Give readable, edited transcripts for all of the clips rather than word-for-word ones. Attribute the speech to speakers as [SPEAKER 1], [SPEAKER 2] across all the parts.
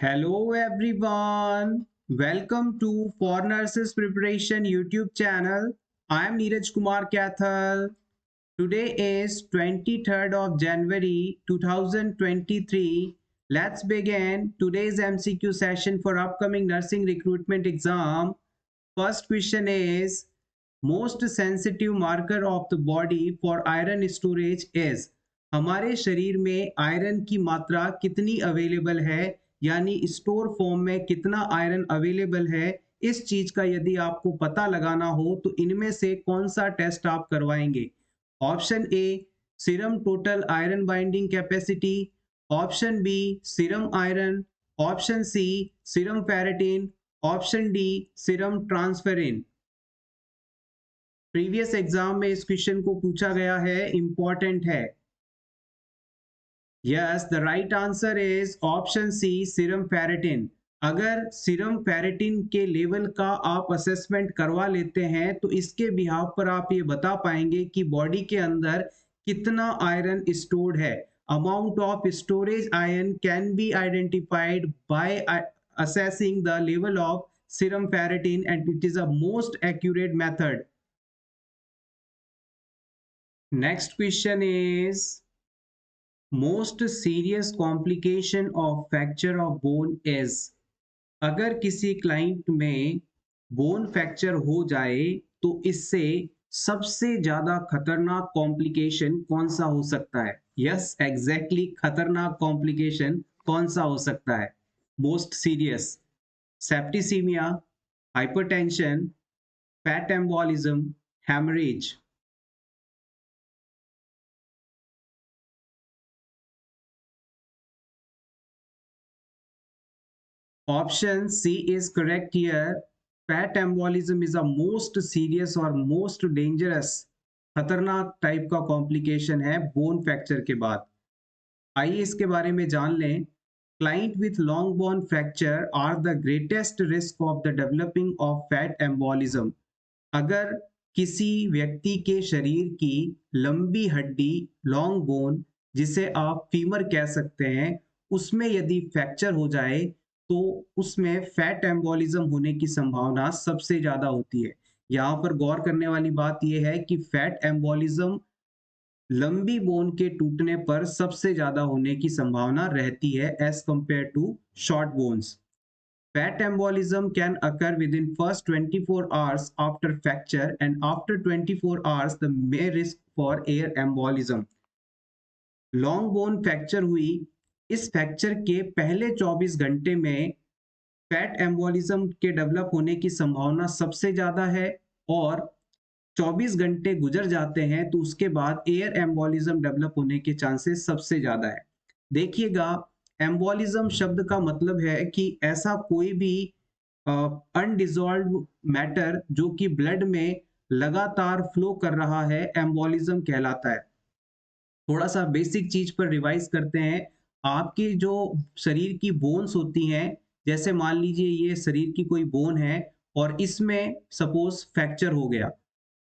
[SPEAKER 1] Hello everyone. Welcome to For Nurses Preparation YouTube channel. I am Neeraj Kumar Kathal. Today is 23rd of January 2023. Let's begin today's MCQ session for upcoming nursing recruitment exam. First question is most sensitive marker of the body for iron storage is हमारे शरीर में iron की मात्रा कितनी available है यानी store form में कितना आयरन अवेलेबल है। इस चीज का यदि आपको पता लगाना हो तो इनमें से कौन सा टेस्ट आप करवाएंगे। Option A serum total iron binding capacity, option B serum iron, option C serum ferritin, option D serum transferrin. Previous exam में इस क्वेश्चन को पूछा गया है, इंपॉर्टेंट है। Yes, the right answer is option C serum ferritin. अगर serum ferritin के level का आप असेसमेंट करवा लेते हैं तो इसके बिहाफ पर आप ये बता पाएंगे कि बॉडी के अंदर कितना आयरन स्टोर्ड है। Amount of storage iron can be identified by assessing the level of serum ferritin and it is a most accurate method. Next question is most serious complication of fracture of bone is। अगर किसी client में bone fracture हो जाए तो इससे सबसे ज्यादा खतरनाक कॉम्प्लिकेशन कौन सा हो सकता है। यस एग्जैक्टली, खतरनाक कॉम्प्लिकेशन कौन सा हो सकता है। Most serious septicaemia, hypertension, fat embolism, haemorrhage. Option C is correct here. Fat embolism is the most serious और most dangerous, खतरनाक टाइप का कॉम्प्लिकेशन है बोन फ्रैक्चर के बाद। आइए इसके बारे में जान लें। Client with long bone fracture are the greatest risk of the developing of fat embolism. अगर किसी व्यक्ति के शरीर की लंबी हड्डी लॉन्ग बोन, जिसे आप फीमर कह सकते हैं, उसमें यदि फ्रैक्चर हो जाए तो उसमें फैट एम्बोलिज्म होने की संभावना सबसे ज्यादा होती है। यहाँ पर गौर करने वाली बात यह है कि फैट एम्बोलिज्म लंबी बोन के टूटने पर सबसे ज्यादा होने की संभावना रहती है as compare to short bones. Fat embolism can occur within first 24 hours after fracture and after 24 hours the may risk for air embolism। Long bone fracture हुई, इस फ्रैक्चर के पहले 24 घंटे में फैट एम्बोलिज्म के डेवलप होने की संभावना सबसे ज्यादा है और 24 घंटे गुजर जाते हैं तो उसके बाद एयर एम्बोलिज्म डेवलप होने के चांसेस सबसे ज्यादा है। देखिएगा, एम्बोलिज्म शब्द का मतलब है कि ऐसा कोई भी अनडिजॉल्व मैटर जो कि ब्लड में लगातार फ्लो कर रहा है, एम्बोलिज्म कहलाता है। थोड़ा सा बेसिक चीज पर रिवाइज करते हैं। आपकी जो शरीर की बोन्स होती हैं, जैसे मान लीजिए ये शरीर की कोई बोन है और इसमें सपोज फ्रैक्चर हो गया।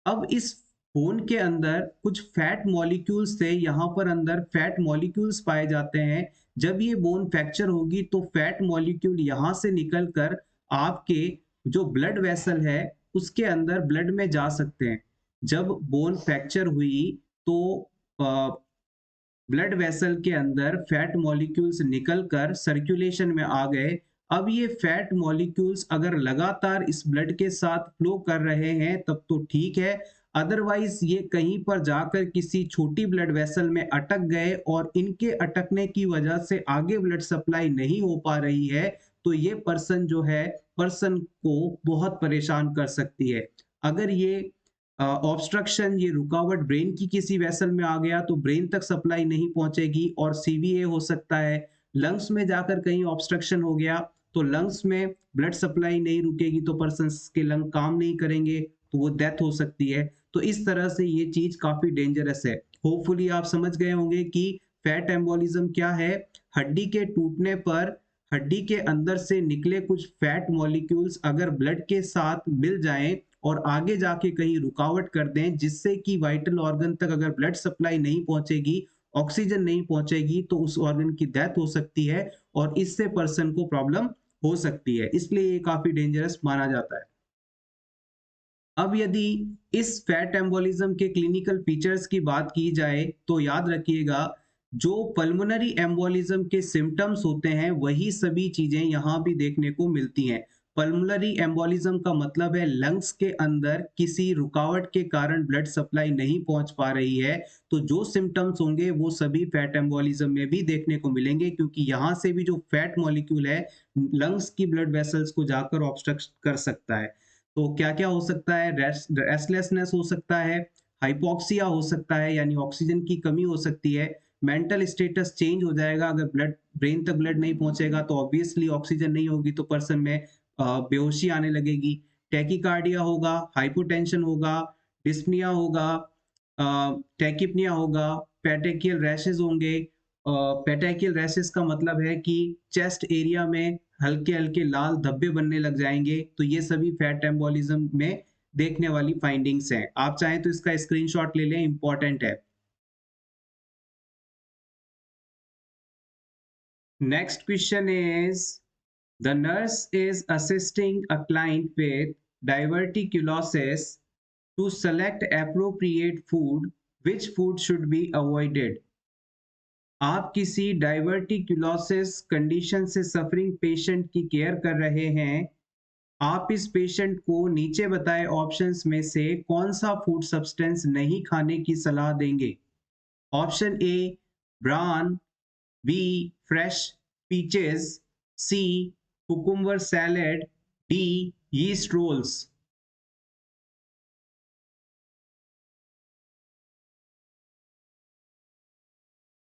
[SPEAKER 1] अब इस बोन के अंदर कुछ फैट मॉलिक्यूल्स थे, यहाँ पर अंदर फैट मॉलिक्यूल्स पाए जाते हैं। जब ये बोन फ्रैक्चर होगी तो फैट मॉलिक्यूल यहाँ से निकलकर आपके जो ब्लड वेसल है उसके अंदर ब्लड में जा सकते हैं। जब बोन फ्रैक्चर हुई तो ब्लड वेसल के अंदर फैट मॉलिक्यूल्स निकलकर सर्कुलेशन में आ गए। अब ये फैट मॉलिक्यूल्स अगर लगातार इस ब्लड के साथ फ्लो कर रहे हैं तब तो ठीक है, अदरवाइज ये कहीं पर जाकर किसी छोटी ब्लड वेसल में अटक गए और इनके अटकने की वजह से आगे ब्लड सप्लाई नहीं हो पा रही है तो ये पर्सन को बहुत परेशान कर सकती है। अगर ये ऑब्स्ट्रक्शन, ये रुकावट ब्रेन की किसी वेसल में आ गया तो ब्रेन तक सप्लाई नहीं पहुंचेगी और सीवीए हो सकता है। लंग्स में जाकर कहीं ऑब्स्ट्रक्शन हो गया तो लंग्स में ब्लड सप्लाई नहीं रुकेगी तो पर्सन के लंग काम नहीं करेंगे तो वो डेथ हो सकती है। तो इस तरह से ये चीज काफी डेंजरस है। होपफुली आप समझ गए होंगे कि फैट एम्बोलिज्म क्या है। हड्डी के टूटने पर हड्डी के अंदर से निकले कुछ फैट मॉलिक्यूल्स अगर ब्लड के साथ मिल जाएं और आगे जाके कहीं रुकावट कर दें जिससे कि वाइटल ऑर्गन तक अगर ब्लड सप्लाई नहीं पहुंचेगी ऑक्सीजन नहीं पहुंचेगी तो उस ऑर्गन की डेथ हो सकती है और इससे पर्सन को प्रॉब्लम हो सकती है, इसलिए ये काफी डेंजरस माना जाता है। अब यदि इस फैट एम्बोलिज्म के क्लिनिकल फीचर्स की बात की जाए तो याद रखिएगा, जो पल्मोनरी एम्बोलिज्म के सिम्टम्स होते हैं वही सभी चीजें यहाँ भी देखने को मिलती हैं। पल्मोनरी एम्बोलिज्म का मतलब है लंग्स के अंदर किसी रुकावट के कारण ब्लड सप्लाई नहीं पहुंच पा रही है, तो जो सिम्टम्स होंगे वो सभी फैट एम्बोलिज्म में भी देखने को मिलेंगे, क्योंकि यहाँ से भी जो फैट मॉलिक्यूल है लंग्स की ब्लड वेसल्स को जाकर ऑब्स्ट्रक्ट कर सकता है। तो क्या क्या हो सकता है? रेस्टलेसनेस हो सकता है, हाइपोक्सिया हो सकता है यानी ऑक्सीजन की कमी हो सकती है, मेंटल स्टेटस चेंज हो जाएगा, अगर ब्लड ब्रेन तक ब्लड नहीं पहुंचेगा तो ऑब्वियसली ऑक्सीजन नहीं होगी तो पर्सन में बेहोशी आने लगेगी, टैकीकार्डिया होगा, हाइपोटेंशन होगा, डिस्पनिया होगा, टैकिपनिया होगा, पेटेकियल रैशेज होंगे। पेटेकियल रैशेज का मतलब है कि चेस्ट एरिया में हल्के हल्के लाल धब्बे बनने लग जाएंगे, तो ये सभी फैट एम्बोलिज्म में देखने वाली फाइंडिंग्स हैं। आप चाहें तो इसका स्क्रीनशॉट ले लें, इंपॉर्टेंट है। Next question is, the nurse is assisting a client with diverticulosis to select appropriate food. Which food should be avoided? आप किसी डाइवर्टिक्यूलोसिस कंडीशन से सफरिंग पेशेंट की केयर कर रहे हैं। आप इस पेशेंट को नीचे बताए ऑप्शंस में से कौन सा फूड सब्सटेंस नहीं खाने की सलाह देंगे? Option A bran, B fresh peaches, C cucumber salad, D yeast rolls.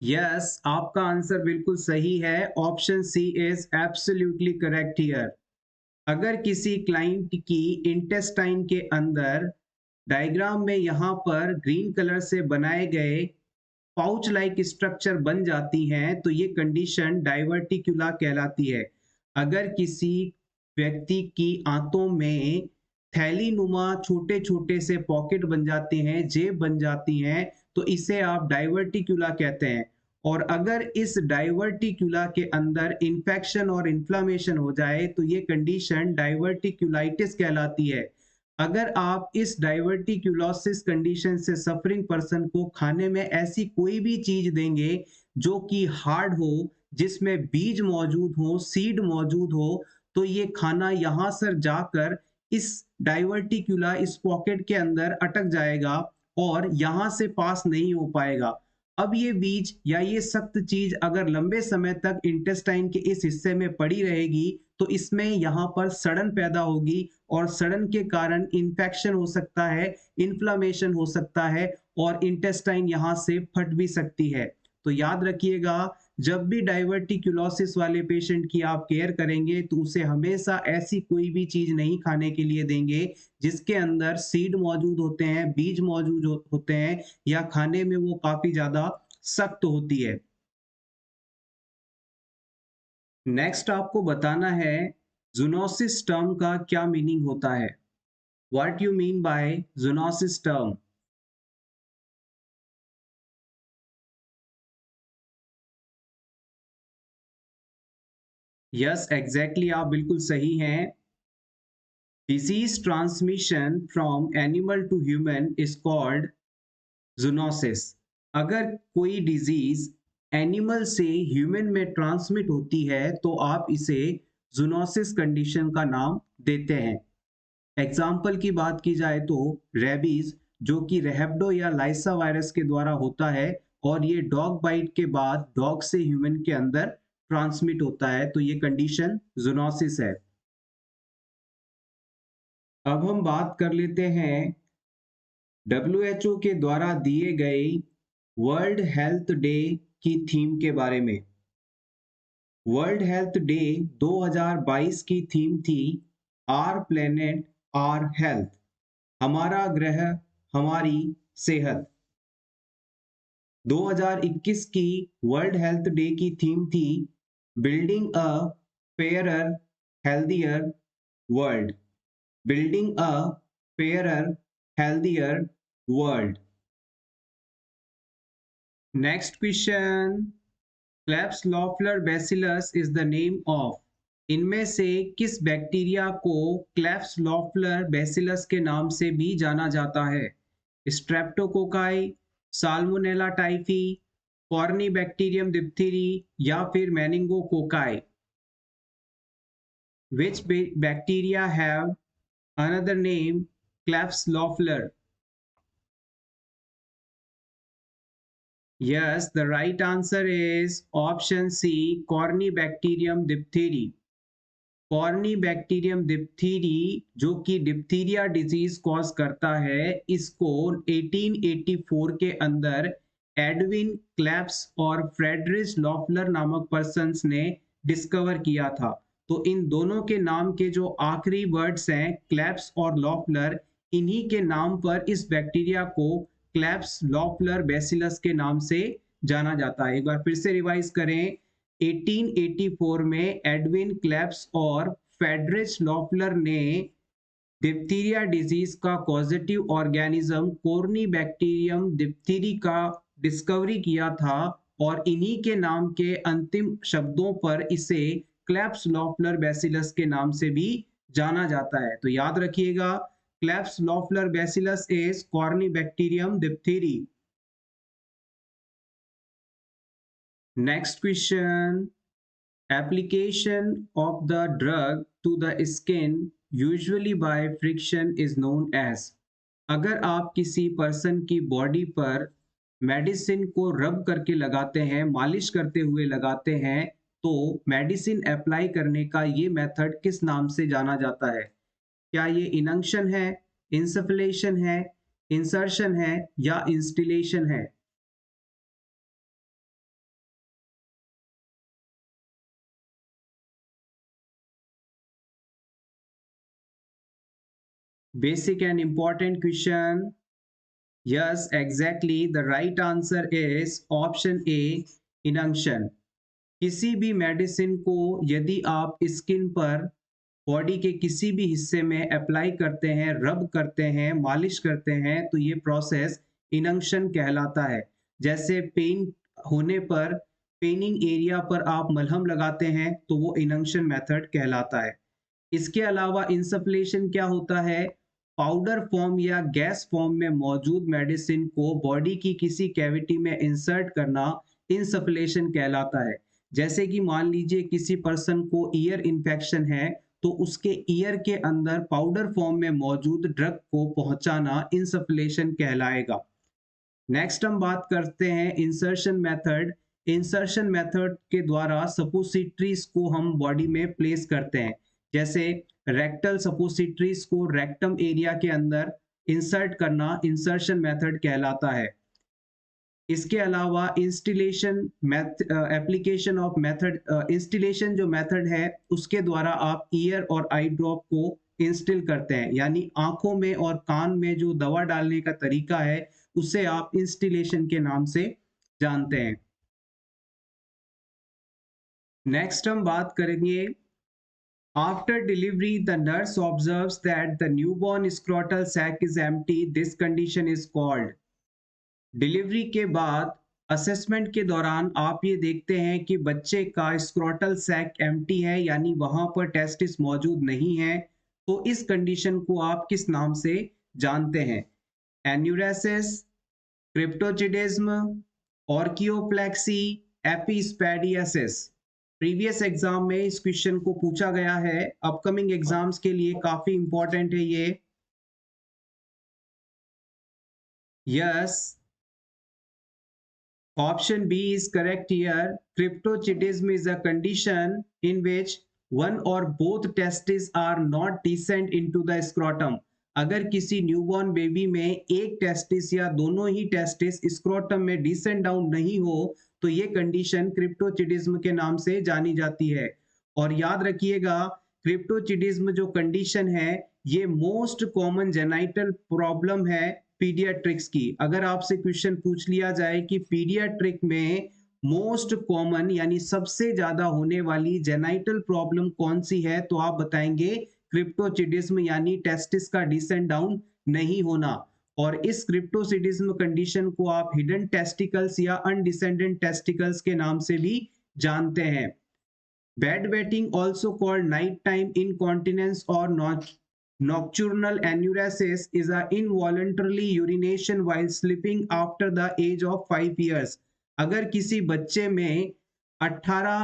[SPEAKER 1] Yes, आपका आंसर बिल्कुल सही है, option C is absolutely correct here. अगर किसी क्लाइंट की इंटेस्टाइन के अंदर डायग्राम में यहाँ पर ग्रीन कलर से बनाए गए पाउच लाइक स्ट्रक्चर बन जाती हैं तो ये कंडीशन डाइवर्टिकुला कहलाती है। अगर किसी व्यक्ति की आंतों में थैली नुमा छोटे छोटे से पॉकेट बन जाते हैं, जेब बन जाती हैं, तो इसे आप डाइवर्टिकुला कहते हैं। और अगर इस डाइवर्टिकुला के अंदर इंफेक्शन और इन्फ्लामेशन हो जाए तो ये कंडीशन डाइवर्टिकुलाइटिस कहलाती है। अगर आप इस डाइवर्टिक्यूलोसिस कंडीशन से सफरिंग पर्सन को खाने में ऐसी कोई भी चीज देंगे जो कि हार्ड हो, जिसमें बीज मौजूद हो, सीड मौजूद हो, तो ये खाना यहाँ से जाकर इस डाइवर्टिक्यूला इस पॉकेट के अंदर अटक जाएगा और यहाँ से पास नहीं हो पाएगा। अब ये बीज या ये सख्त चीज अगर लंबे समय तक इंटेस्टाइन के इस हिस्से में पड़ी रहेगी तो इसमें यहाँ पर सड़न पैदा होगी और सड़न के कारण इंफेक्शन हो सकता है, इन्फ्लामेशन हो सकता है और इंटेस्टाइन यहाँ से फट भी सकती है। तो याद रखिएगा, जब भी डाइवर्टिक्यूलोसिस वाले पेशेंट की आप केयर करेंगे तो उसे हमेशा ऐसी कोई भी चीज नहीं खाने के लिए देंगे जिसके अंदर सीड मौजूद होते हैं, बीज मौजूद होते हैं या खाने में वो काफी ज्यादा सख्त होती है। नेक्स्ट आपको बताना है जूनोसिस टर्म का क्या मीनिंग होता है। What you mean by zoonosis term? Yes, exactly, आप बिल्कुल सही हैं। Disease transmission from animal to human is called zoonosis. अगर कोई डिजीज एनिमल से ह्यूमन में ट्रांसमिट होती है तो आप इसे जूनोसिस कंडीशन का नाम देते हैं। एग्जाम्पल की बात की जाए तो रेबीज, जो कि रेबडो या लाइसा वायरस के द्वारा होता है और ये डॉग बाइट के बाद डॉग से ह्यूमन के अंदर ट्रांसमिट होता है, तो ये कंडीशन जूनोसिस है। अब हम बात कर लेते हैं WHO के द्वारा दिए गए वर्ल्ड हेल्थ डे की थीम के बारे में। वर्ल्ड हेल्थ डे 2022 की थीम थी आर प्लेनेट आर हेल्थ, हमारा ग्रह हमारी सेहत। 2021 की वर्ल्ड हेल्थ डे की थीम थी building a fairer healthier world, building a fairer healthier world. Next question, Klebs Loeffler bacillus is the name of, इनमें से किस बैक्टीरिया को क्लेप्स-लॉफलर बैसिलस के नाम से भी जाना जाता है? स्ट्रेप्टोकोकाई, साल्मोनेला टाइफी, कॉर्नीबैक्टीरियम डिप्थीरी या फिर मेनिंगोकोकाई? Which bacteria have another name Klebsiella? Yes, the right answer is option C, Corynebacterium diphtheria. Corynebacterium डिप्थीरी जो कि डिप्थीरिया डिजीज कॉज करता है, इसको 1884 के अंदर एडविन क्लेप्स और फ्रेडरिच लॉफलर नामक पर्सन्स ने डिस्कवर किया था। तो इन दोनों के नाम के जो आखिरी वर्ड्स हैं क्लेप्स और लॉफलर, इन्हीं के नाम पर इस बैक्टीरिया को क्लेप्स लॉफलर बैसिलस के नाम से जाना जाता है। एक बार फिर से रिवाइज करें, 1884 में एडविन क्लेप्स और फ्रेडरिच लॉफलर ने डिप्थीरिया डिजीज का पॉजिटिव ऑर्गेनिज्म कॉर्नीबैक्टीरियम डिप्थीरी का डिस्कवरी किया था और इन्हीं के नाम के अंतिम शब्दों पर इसे क्लेप्स लॉफलर बैसिलस के नाम से भी जाना जाता है। तो याद रखिएगा, Klebs Loeffler bacillus is Corynebacterium diphtheriae. Next question, application of the drug to the skin usually by friction is known as, अगर आप किसी पर्सन की बॉडी पर मेडिसिन को रब करके लगाते हैं, मालिश करते हुए लगाते हैं, तो मेडिसिन अप्लाई करने का ये मेथड किस नाम से जाना जाता है? क्या ये इनंक्शन है, इंसफलेशन है, इंसर्शन है या इंस्टिलेशन है? Basic and important question. Yes, exactly. The right answer is option A, inunction. किसी भी मेडिसिन को यदि आप स्किन पर बॉडी के किसी भी हिस्से में अप्लाई करते हैं, रब करते हैं, मालिश करते हैं, तो ये प्रोसेस इनंक्शन कहलाता है। जैसे पेन होने पर पेनिंग एरिया पर आप मलहम लगाते हैं तो वो इनंक्शन मेथड कहलाता है। इसके अलावा इंसफलेशन क्या होता है? पाउडर फॉर्म या गैस फॉर्म में मौजूद मेडिसिन को बॉडी की किसी कैविटी में इंसर्ट करना इंसफलेशन कहलाता है। जैसे कि मान लीजिए किसी पर्सन को ईयर इन्फेक्शन है, तो उसके ईयर के अंदर पाउडर फॉर्म में मौजूद ड्रग को पहुंचाना इंसफलेशन कहलाएगा। नेक्स्ट हम बात करते हैं इंसर्शन मेथड। इंसर्शन मेथड के द्वारा सपोसिटरीज को हम बॉडी में प्लेस करते हैं। जैसे रेक्टल सपोसिटरीज को रेक्टम एरिया के अंदर इंसर्ट करना इंसर्शन मेथड कहलाता है। इसके अलावा instillation application of method, instillation जो मेथड है उसके द्वारा आप ईयर और आई ड्रॉप को इंस्टिल करते हैं, यानी आंखों में और कान में जो दवा डालने का तरीका है उसे आप इंस्टिलेशन के नाम से जानते हैं। नेक्स्ट हम बात करेंगे, after delivery the nurse observes that the newborn scrotal sac is empty, this condition is called. Delivery के बाद असेसमेंट के दौरान आप ये देखते हैं कि बच्चे का स्क्रोटल सैक एम्प्टी है, यानी वहां पर टेस्टिस मौजूद नहीं है, तो इस कंडीशन को आप किस नाम से जानते हैं? एन्यूरेसिस, क्रिप्टोचिडिज्म, ऑर्कियोप्लेक्सी, एपिस्पेडियासिस। प्रीवियस एग्जाम में इस क्वेश्चन को पूछा गया है, अपकमिंग एग्जाम्स के लिए काफी इंपॉर्टेंट है ये। Yes, option B is correct here. Cryptochitism is a condition in which one or both testes are not descend into the scrotum. अगर किसी न्यूबॉर्न बेबी में एक टेस्टिस या दोनों ही टेस्टिस स्क्रोटम में डिसेंड डाउन नहीं हो, तो ये कंडीशन क्रिप्टोचिडिज्म के नाम से जानी जाती है। और याद रखिएगा, क्रिप्टोचिडिज्म जो कंडीशन है ये मोस्ट कॉमन जेनाइटल प्रॉब्लम है पीडियाट्रिक्स की। अगर आपसे क्वेश्चन पूछ लिया जाए कि पीडियाट्रिक में मोस्ट कॉमन यानी सबसे ज्यादा होने वाली जेनाइटल प्रॉब्लम कौन सी है, तो आप बताएंगे क्रिप्टोचिडिज्म, यानी टेस्टिस का डिसेंड डाउन नहीं होना। और इस क्रिप्टोसिडिज्म कंडीशन को आप हिडन टेस्टिकल्स या अनडिसेंडेंट टेस्टिकल्स के नाम से भी जानते हैं। Bedwetting also called night time incontinence और nocturnal enuresis is a involuntary urination while sleeping after the age of 5 years। अगर किसी बच्चे में 18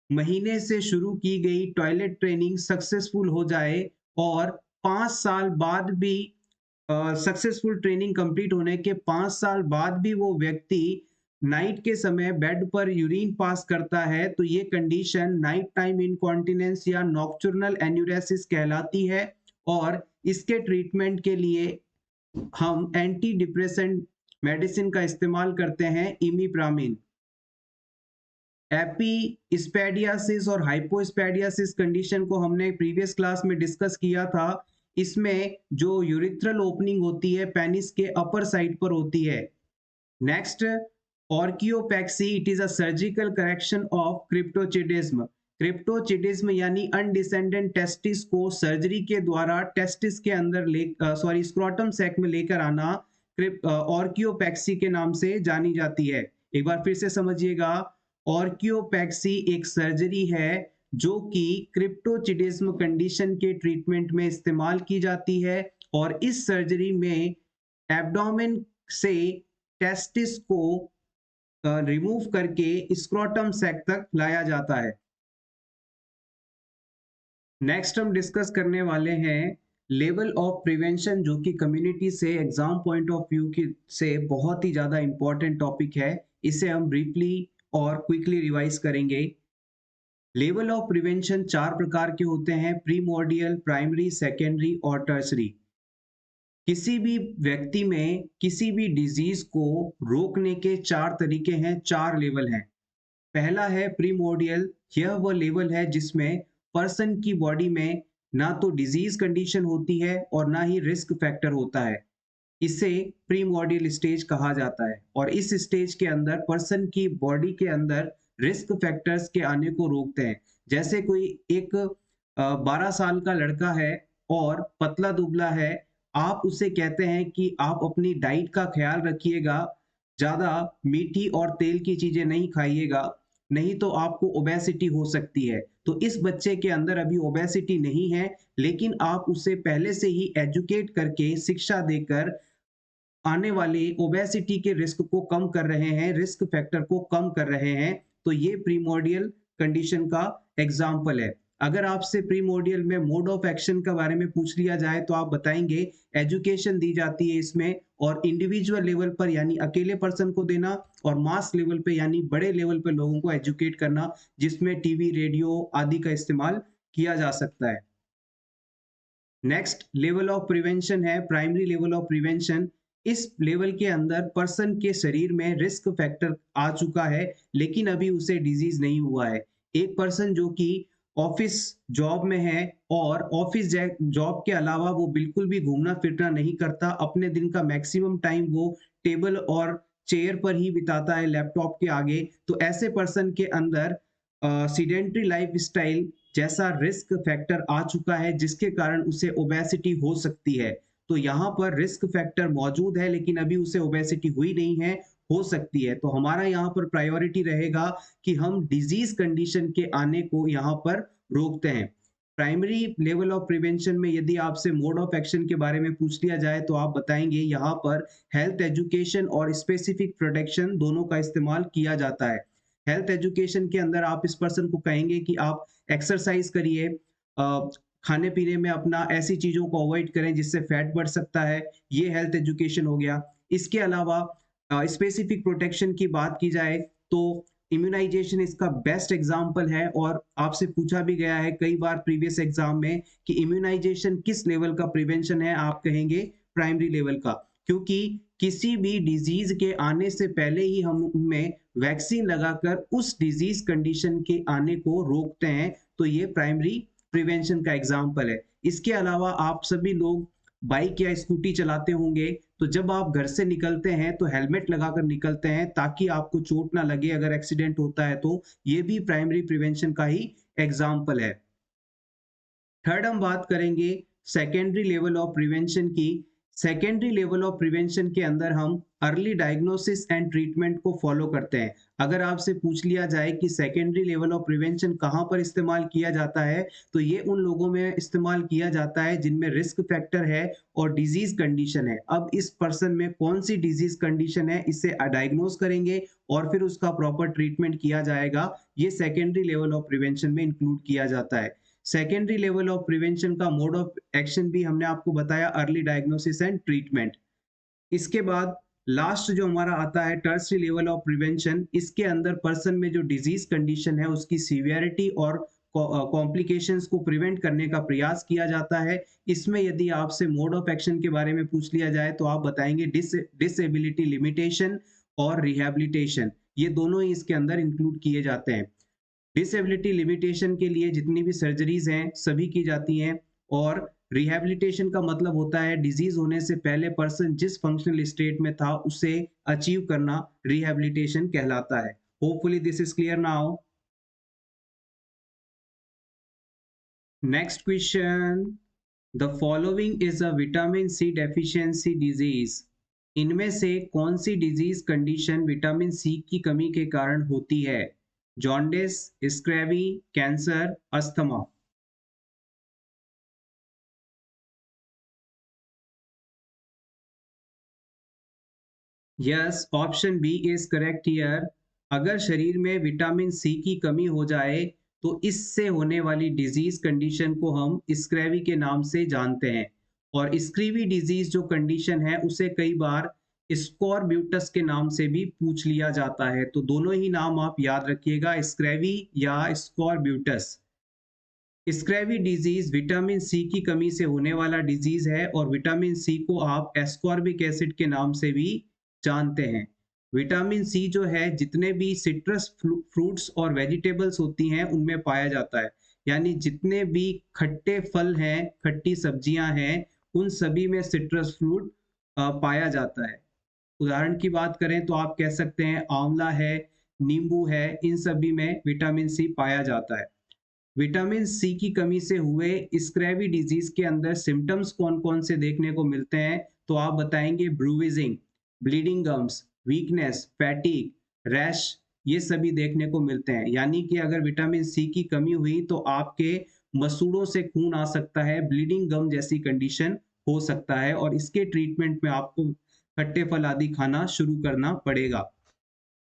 [SPEAKER 1] महीने से शुरू की गई टॉयलेट ट्रेनिंग सक्सेसफुल हो जाए और 5 साल बाद भी सक्सेसफुल ट्रेनिंग कंप्लीट होने के 5 साल बाद भी वो व्यक्ति नाइट के समय बेड पर यूरिन पास करता है, तो ये कंडीशन नाइट टाइम इनकॉन्टिनेंस या नॉक्टर्नल एन्यूरेसिस कहलाती है। और इसके ट्रीटमेंट के लिए हम एंटी डिप्रेसेंट मेडिसिन का इस्तेमाल करते हैं, इमिप्रामिन। एपीस्पेडियासिस और हाइपोस्पेडियासिस कंडीशन को हमने प्रीवियस क्लास में डिस्कस किया था। इसमें जो यूरिथ्रल ओपनिंग होती है पेनिस के अपर साइड पर होती है। Next, orchiopexy, it is a surgical correction of cryptorchidism. Cryptorchidism यानी अनडिसेंडेंट टेस्टिस को सर्जरी के द्वारा टेस्टिस के अंदर स्क्रोटम सैक में लेकर आना ऑर्कियोपैक्सी के नाम से जानी जाती है। एक बार फिर से समझिएगा, ऑर्कियोपैक्सी एक सर्जरी है जो कि क्रिप्टोचिडिज्म कंडीशन के ट्रीटमेंट में इस्तेमाल की जाती है और इस सर्जरी में एब्डोमेन से टेस्टिस को रिमूव करके स्क्रोटम सैक तक लाया जाता है। नेक्स्ट हम डिस्कस करने वाले हैं लेवल ऑफ प्रिवेंशन, जो कि कम्युनिटी से एग्जाम पॉइंट ऑफ व्यू की से बहुत ही ज्यादा इंपॉर्टेंट टॉपिक है। इसे हम ब्रीफली और क्विकली रिवाइज करेंगे। लेवल ऑफ प्रिवेंशन 4 प्रकार के होते हैं, प्रीमोर्डियल, प्राइमरी, सेकेंडरी और टर्सरी। किसी भी व्यक्ति में किसी भी डिजीज को रोकने के 4 तरीके हैं, 4 लेवल हैं। पहला है प्रीमोर्डियल, यह वह लेवल है जिसमें पर्सन की बॉडी में ना तो डिजीज कंडीशन होती है और ना ही रिस्क फैक्टर होता है। इसे प्रीमोर्डियल स्टेज कहा जाता है और इस स्टेज के अंदर पर्सन की बॉडी के अंदर रिस्क फैक्टर्स के आने को रोकते हैं। जैसे कोई एक 12 साल का लड़का है और पतला दुबला है, आप उसे कहते हैं कि आप अपनी डाइट का ख्याल रखिएगा, ज्यादा मीठी और तेल की चीजें नहीं खाइएगा, नहीं तो आपको ओबेसिटी हो सकती है। तो इस बच्चे के अंदर अभी ओबेसिटी नहीं है, लेकिन आप उसे पहले से ही एजुकेट करके, शिक्षा देकर आने वाले ओबेसिटी के रिस्क को कम कर रहे हैं, रिस्क फैक्टर को कम कर रहे हैं। तो ये प्रीमोर्डियल कंडीशन का एग्जाम्पल है। अगर आपसे प्रीमोर्डियल में मोड ऑफ एक्शन के बारे में पूछ लिया जाए तो आप बताएंगे एजुकेशन दी जाती है इसमें, और इंडिविजुअल लेवल पर यानी अकेले पर्सन को देना, और मास लेवल पे यानी बड़े लेवल पे लोगों को एजुकेट करना, जिसमें टीवी, रेडियो आदि का इस्तेमाल किया जा सकता है। नेक्स्ट लेवल ऑफ प्रिवेंशन है प्राइमरी लेवल ऑफ प्रिवेंशन। इस लेवल के अंदर पर्सन के शरीर में रिस्क फैक्टर आ चुका है लेकिन अभी उसे डिजीज नहीं हुआ है। एक पर्सन जो कि ऑफिस जॉब में है और ऑफिस जॉब के अलावा वो बिल्कुल भी घूमना फिरना नहीं करता, अपने दिन का मैक्सिमम टाइम वो टेबल और चेयर पर ही बिताता है, लैपटॉप के आगे। तो ऐसे पर्सन के अंदर सीडेंट्री लाइफ स्टाइल जैसा रिस्क फैक्टर आ चुका है जिसके कारण उसे ओबेसिटी हो सकती है। तो यहाँ पर रिस्क फैक्टर मौजूद है लेकिन अभी उसे ओबेसिटी हुई नहीं है, हो सकती है। तो हमारा यहाँ पर प्रायोरिटी रहेगा कि हम डिजीज कंडीशन के आने को यहाँ पर रोकते हैं। प्राइमरी लेवल ऑफ प्रिवेंशन में यदि आपसे मोड ऑफ एक्शन के बारे में पूछ लिया जाए तो आप बताएंगे यहाँ पर हेल्थ एजुकेशन और स्पेसिफिक प्रोटेक्शन दोनों का इस्तेमाल किया जाता है। हेल्थ एजुकेशन के अंदर आप इस पर्सन को कहेंगे कि आप एक्सरसाइज करिए, खाने पीने में अपना ऐसी चीजों को अवॉइड करें जिससे फैट बढ़ सकता है, ये हेल्थ एजुकेशन हो गया। इसके अलावा स्पेसिफिक प्रोटेक्शन की बात की जाए तो इम्यूनाइजेशन इसका बेस्ट एग्जाम्पल है और आपसे पूछा भी गया है कई बार प्रीवियस एग्जाम में कि इम्यूनाइजेशन किस लेवल का प्रिवेंशन है, आप कहेंगे प्राइमरी लेवल का, क्योंकि किसी भी डिजीज के आने से पहले ही हम उनमें वैक्सीन लगाकर उस डिजीज कंडीशन के आने को रोकते हैं। तो ये प्राइमरी प्रिवेंशन का एग्जाम्पल है। इसके अलावा आप सभी लोग बाइक या स्कूटी चलाते होंगे, तो जब आप घर से निकलते हैं तो हेलमेट लगाकर निकलते हैं ताकि आपको चोट ना लगे अगर एक्सीडेंट होता है तो। ये भी प्राइमरी प्रिवेंशन का ही एग्जाम्पल है। थर्ड हम बात करेंगे सेकेंडरी लेवल ऑफ प्रिवेंशन की। सेकेंडरी लेवल ऑफ प्रिवेंशन के अंदर हम अर्ली डायग्नोसिस एंड ट्रीटमेंट को फॉलो करते हैं। अगर आपसे पूछ लिया जाए कि सेकेंडरी लेवल ऑफ प्रिवेंशन कहाँ पर इस्तेमाल किया जाता है, तो ये उन लोगों में इस्तेमाल किया जाता है जिनमें रिस्क फैक्टर है और डिजीज कंडीशन है। अब इस पर्सन में कौन सी डिजीज कंडीशन है, इसे डायग्नोज करेंगे और फिर उसका प्रॉपर ट्रीटमेंट किया जाएगा। ये सेकेंडरी लेवल ऑफ प्रिवेंशन में इंक्लूड किया जाता है। सेकेंडरी लेवल ऑफ प्रिवेंशन का मोड ऑफ एक्शन भी हमने आपको बताया, अर्ली डायग्नोसिस एंड ट्रीटमेंट। इसके बाद लास्ट जो हमारा आता है टर्सरी लेवल ऑफ प्रिवेंशन, इसके अंदर पर्सन में जो डिजीज कंडीशन है उसकी सीवियरिटी और कॉम्प्लिकेशंस को प्रिवेंट करने का प्रयास किया जाता है। इसमें यदि आपसे मोड ऑफ एक्शन के बारे में पूछ लिया जाए तो आप बताएंगे डिसेबिलिटी लिमिटेशन और रिहैबिलिटेशन, ये दोनों ही इसके अंदर इंक्लूड किए जाते हैं। डिसेबिलिटी लिमिटेशन के लिए जितनी भी सर्जरीज हैं सभी की जाती हैं, और रिहैबिलिटेशन का मतलब होता है डिजीज होने से पहले पर्सन जिस फंक्शनल स्टेट में था उसे अचीव करना रिहैबिलिटेशन कहलाता है। Hopefully this is clear now. Next question, the following is a vitamin C deficiency disease. इनमें से कौन सी डिजीज कंडीशन विटामिन सी की कमी के कारण होती है? Jaundice, scurvy, cancer, asthma. Yes, option B is correct here. अगर शरीर में विटामिन सी की कमी हो जाए तो इससे होने वाली डिजीज कंडीशन को हम स्क्रैवी के नाम से जानते हैं, और स्क्रीवी डिजीज जो कंडीशन है उसे कई बार स्कॉर्ब्यूटस के नाम से भी पूछ लिया जाता है। तो दोनों ही नाम आप याद रखिएगा, स्क्रैवी या स्कॉर्ब्यूटस। स्क्रैवी डिजीज विटामिन सी की कमी से होने वाला डिजीज है, और विटामिन सी को आप एस्कॉर्बिक एसिड के नाम से भी जानते हैं। विटामिन सी जो है जितने भी सिट्रस फ्रूट्स और वेजिटेबल्स होती हैं उनमें पाया जाता है, यानी जितने भी खट्टे फल हैं, खट्टी सब्जियां हैं, उन सभी में सिट्रस फ्रूट पाया जाता है। उदाहरण की बात करें तो आप कह सकते हैं आंवला है, नींबू है, इन सभी में विटामिन सी पाया जाता है। विटामिन सी की कमी से हुए स्क्रैवी डिजीज के अंदर सिम्टम्स कौन कौन से देखने को मिलते हैं? तो आप बताएंगे bruising, bleeding gums, weakness, fatigue, rash, ये सभी देखने को मिलते हैं। यानी कि अगर विटामिन सी की कमी हुई तो आपके मसूड़ों से खून आ सकता है, ब्लीडिंग गम जैसी कंडीशन हो सकता है, और इसके ट्रीटमेंट में आपको खट्टे फल आदि खाना शुरू करना पड़ेगा।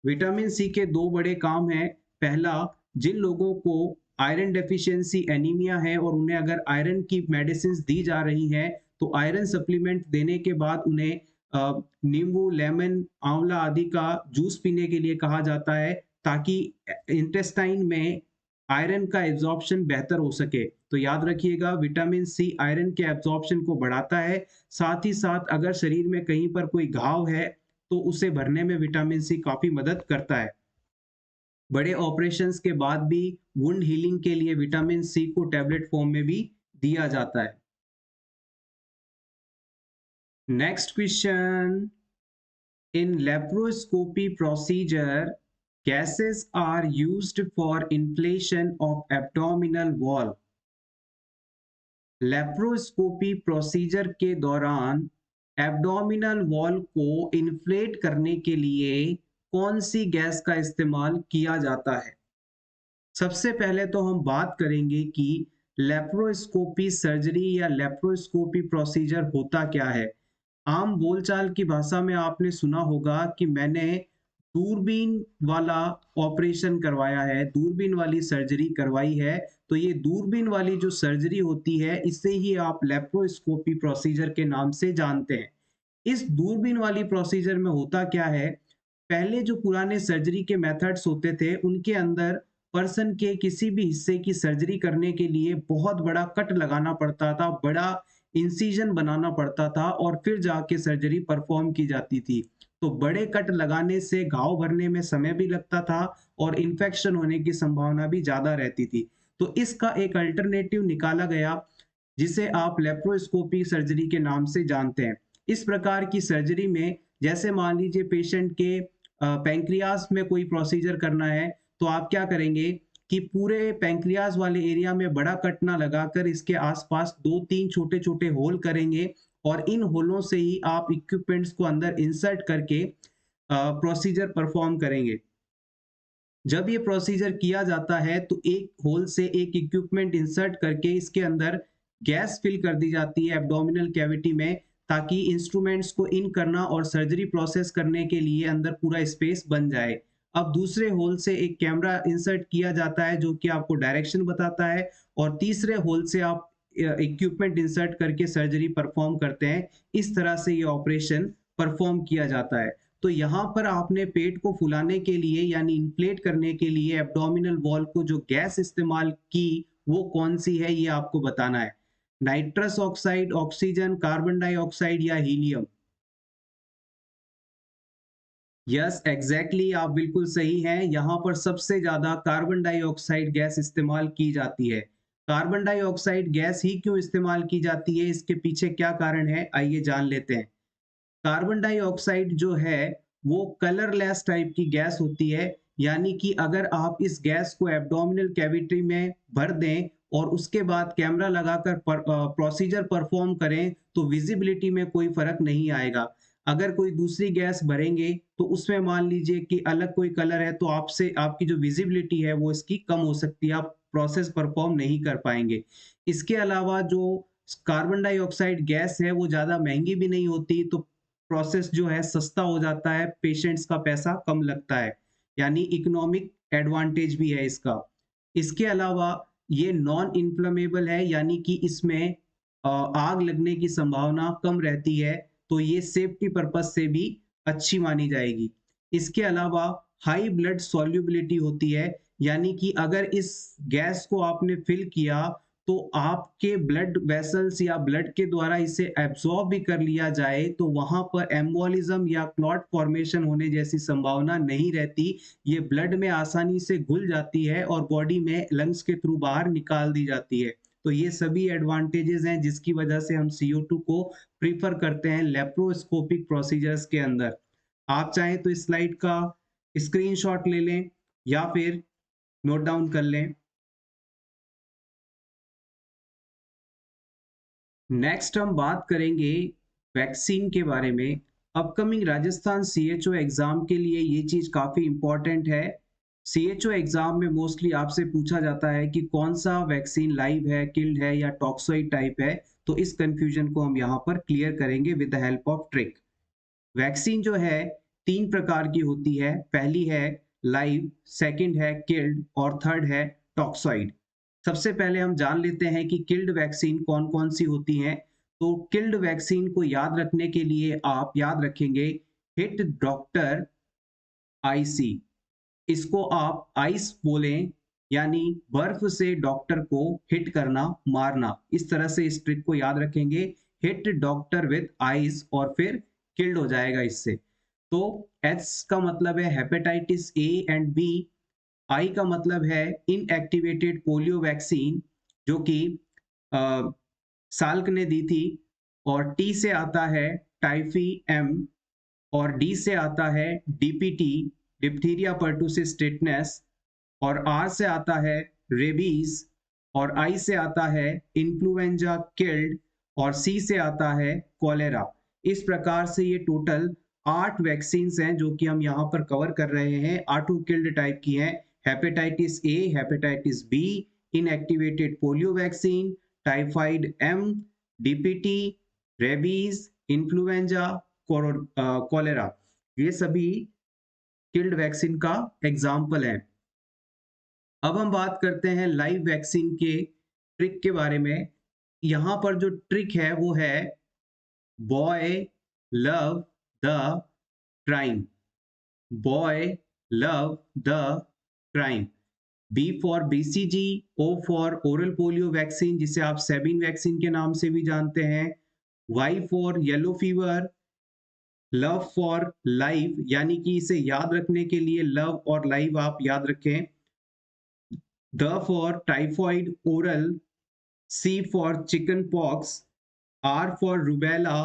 [SPEAKER 1] विटामिन सी के दो बड़े काम हैं। पहला, जिन लोगों को आयरन डेफिशिएंसी एनीमिया है और उन्हें अगर आयरन की मेडिसिन दी जा रही हैं तो आयरन सप्लीमेंट देने के बाद उन्हें नींबू, लेमन, आंवला आदि का जूस पीने के लिए कहा जाता है, ताकि इंटेस्टाइन में आयरन का एब्जॉर्प्शन बेहतर हो सके। तो याद रखिएगा, विटामिन सी आयरन के एब्जॉर्प्शन को बढ़ाता है। साथ ही साथ अगर शरीर में कहीं पर कोई घाव है तो उसे भरने में विटामिन सी काफी मदद करता है। बड़े ऑपरेशंस के बाद भी वुंड हीलिंग के लिए विटामिन सी को टैबलेट फॉर्म में भी दिया जाता है। Next question, in laparoscopy procedure gases are used for inflation of abdominal wall। Laparoscopy procedure के दौरान एब्डोमिनल वॉल को इन्फ्लेट करने के लिए कौन सी गैस का इस्तेमाल किया जाता है? सबसे पहले तो हम बात करेंगे कि लेप्रोस्कोपी सर्जरी या लेप्रोस्कोपी प्रोसीजर होता क्या है। आम बोलचाल की भाषा में आपने सुना होगा कि मैंने दूरबीन वाला ऑपरेशन करवाया है, दूरबीन वाली सर्जरी करवाई है। तो ये दूरबीन वाली जो सर्जरी होती है इसे ही आप लेप्रोस्कोपी प्रोसीजर के नाम से जानते हैं। इस दूरबीन वाली प्रोसीजर में होता क्या है, पहले जो पुराने सर्जरी के मेथड्स होते थे उनके अंदर पर्सन के किसी भी हिस्से की सर्जरी करने के लिए बहुत बड़ा कट लगाना पड़ता था, बड़ा इंसिजन बनाना पड़ता था, और फिर जाके सर्जरी परफॉर्म की जाती थी। तो बड़े कट लगाने से घाव भरने में समय भी लगता था और इन्फेक्शन होने की संभावना भी ज्यादा रहती थी। तो इसका एक अल्टरनेटिव निकाला गया जिसे आप लेप्रोस्कोपी सर्जरी के नाम से जानते हैं। इस प्रकार की सर्जरी में जैसे मान लीजिए पेशेंट के पैंक्रियास में कोई प्रोसीजर करना है, तो आप क्या करेंगे कि पूरे पैंक्रियास वाले एरिया में बड़ा कट ना लगाकर इसके आसपास 2-3 छोटे छोटे होल करेंगे, और इन होलों से ही आप इक्विपमेंट्स को अंदर इंसर्ट करके प्रोसीजर परफॉर्म करेंगे। जब ये प्रोसीजर किया जाता है तो एक होल से एक इक्विपमेंट इंसर्ट करके इसके अंदर गैस फिल कर दी जाती है एब्डोमिनल कैविटी में, ताकि इंस्ट्रूमेंट्स को इन करना और सर्जरी प्रोसेस करने के लिए अंदर पूरा स्पेस बन जाए। अब दूसरे होल से एक कैमरा इंसर्ट किया जाता है जो कि आपको डायरेक्शन बताता है, और तीसरे होल से आप इक्विपमेंट इंसर्ट करके सर्जरी परफॉर्म करते हैं। इस तरह से ये ऑपरेशन परफॉर्म किया जाता है। तो यहाँ पर आपने पेट को फुलाने के लिए यानी इन्फ्लेट करने के लिए एब्डोमिनल वॉल को जो गैस इस्तेमाल की वो कौन सी है, ये आपको बताना है। Nitrous oxide, oxygen, carbon dioxide या हीलियम। यस, एग्जैक्टली, आप बिल्कुल सही हैं। यहाँ पर सबसे ज्यादा कार्बन डाइऑक्साइड गैस इस्तेमाल की जाती है। कार्बन डाइऑक्साइड गैस ही क्यों इस्तेमाल की जाती है, इसके पीछे क्या कारण है, आइए जान लेते हैं। कार्बन डाइऑक्साइड जो है वो कलरलेस टाइप की गैस होती है, यानी कि अगर आप इस गैस को एब्डोमिनल कैविटी में भर दें और उसके बाद कैमरा लगाकर प्रोसीजर परफॉर्म करें तो विजिबिलिटी में कोई फर्क नहीं आएगा। अगर कोई दूसरी गैस भरेंगे तो उसमें मान लीजिए कि अलग कोई कलर है तो आपसे आपकी जो विजिबिलिटी है वो इसकी कम हो सकती है, आप प्रोसेस परफॉर्म नहीं कर पाएंगे। इसके अलावा जो कार्बन डाइऑक्साइड गैस है वो ज़्यादा महंगी भी नहीं होती, तो प्रोसेस जो है सस्ता हो जाता है, पेशेंट्स का पैसा कम लगता है, यानी इकोनॉमिक एडवांटेज भी है इसका। इसके अलावा ये नॉन इन्फ्लेमेबल है, यानी कि इसमें आग लगने की संभावना कम रहती है, तो ये सेफ्टी पर्पज से भी अच्छी मानी जाएगी। इसके अलावा हाई ब्लड सॉल्युबिलिटी होती है, यानी कि अगर इस गैस को आपने फिल किया तो आपके ब्लड वेसल्स या ब्लड के द्वारा इसे एब्जॉर्ब भी कर लिया जाए तो वहां पर एम्बोलिज्म या क्लॉट फॉर्मेशन होने जैसी संभावना नहीं रहती। ये ब्लड में आसानी से घुल जाती है और बॉडी में लंग्स के थ्रू बाहर निकाल दी जाती है। तो ये सभी एडवांटेजेस हैं जिसकी वजह से हम CO2 को प्रीफर करते हैं लेप्रोस्कोपिक प्रोसीजर्स के अंदर। आप चाहें तो इस स्लाइड का स्क्रीनशॉट ले लें या फिर नोट डाउन कर लें। नेक्स्ट हम बात करेंगे वैक्सीन के बारे में। अपकमिंग राजस्थान CHO एग्जाम के लिए ये चीज काफी इंपॉर्टेंट है। CHO एग्जाम में मोस्टली आपसे पूछा जाता है कि कौन सा वैक्सीन लाइव है, किल्ड है या टॉक्सोइड टाइप है। तो इस कंफ्यूजन को हम यहाँ पर क्लियर करेंगे with the help of trick. Vaccine जो है 3 प्रकार की होती है। पहली है लाइव, सेकंड है किल्ड और थर्ड है टॉक्सॉइड। सबसे पहले हम जान लेते हैं कि किल्ड वैक्सीन कौन कौन सी होती हैं। तो किल्ड वैक्सीन को याद रखने के लिए आप याद रखेंगे हिट डॉक्टर आईसी। इसको आप आइस बोलें, यानी बर्फ से डॉक्टर को हिट करना, मारना। इस तरह से इस ट्रिक को याद रखेंगे, हिट डॉक्टर विद आइस और फिर किल्ड हो जाएगा इससे। तो एच का मतलब है हेपेटाइटिस A एंड B, आई का मतलब है इनएक्टिवेटेड पोलियो वैक्सीन जो कि साल्क ने दी थी, और टी से आता है टाइफी M, और डी से आता है DPT डिप्थीरिया पर्टुसिस टिटनेस, और आर से आता है रेबीज, और आई से आता है इन्फ्लुएंजा किल्ड, और सी से आता है कॉलेरा। इस प्रकार से ये टोटल 8 वैक्सीन हैं जो कि हम यहाँ पर कवर कर रहे हैं। 8 किल्ड टाइप की हैं। Hepatitis A, hepatitis B, inactivated polio vaccine, typhoid M, DPT, rabies, influenza, cholera, ये सभी किल्ड वैक्सीन का एग्जाम्पल है। अब हम बात करते हैं लाइव वैक्सीन के ट्रिक के बारे में। यहाँ पर जो ट्रिक है वो है boy love the crime. Boy love the crime. B for BCG, O for oral polio vaccine जिसे आप सेबिन वैक्सीन के नाम से भी जानते हैं, Y for yellow fever, love for live, यानी कि इसे याद रखने के लिए लव और लाइव आप याद रखें, the for typhoid oral, C for chickenpox, R for rubella,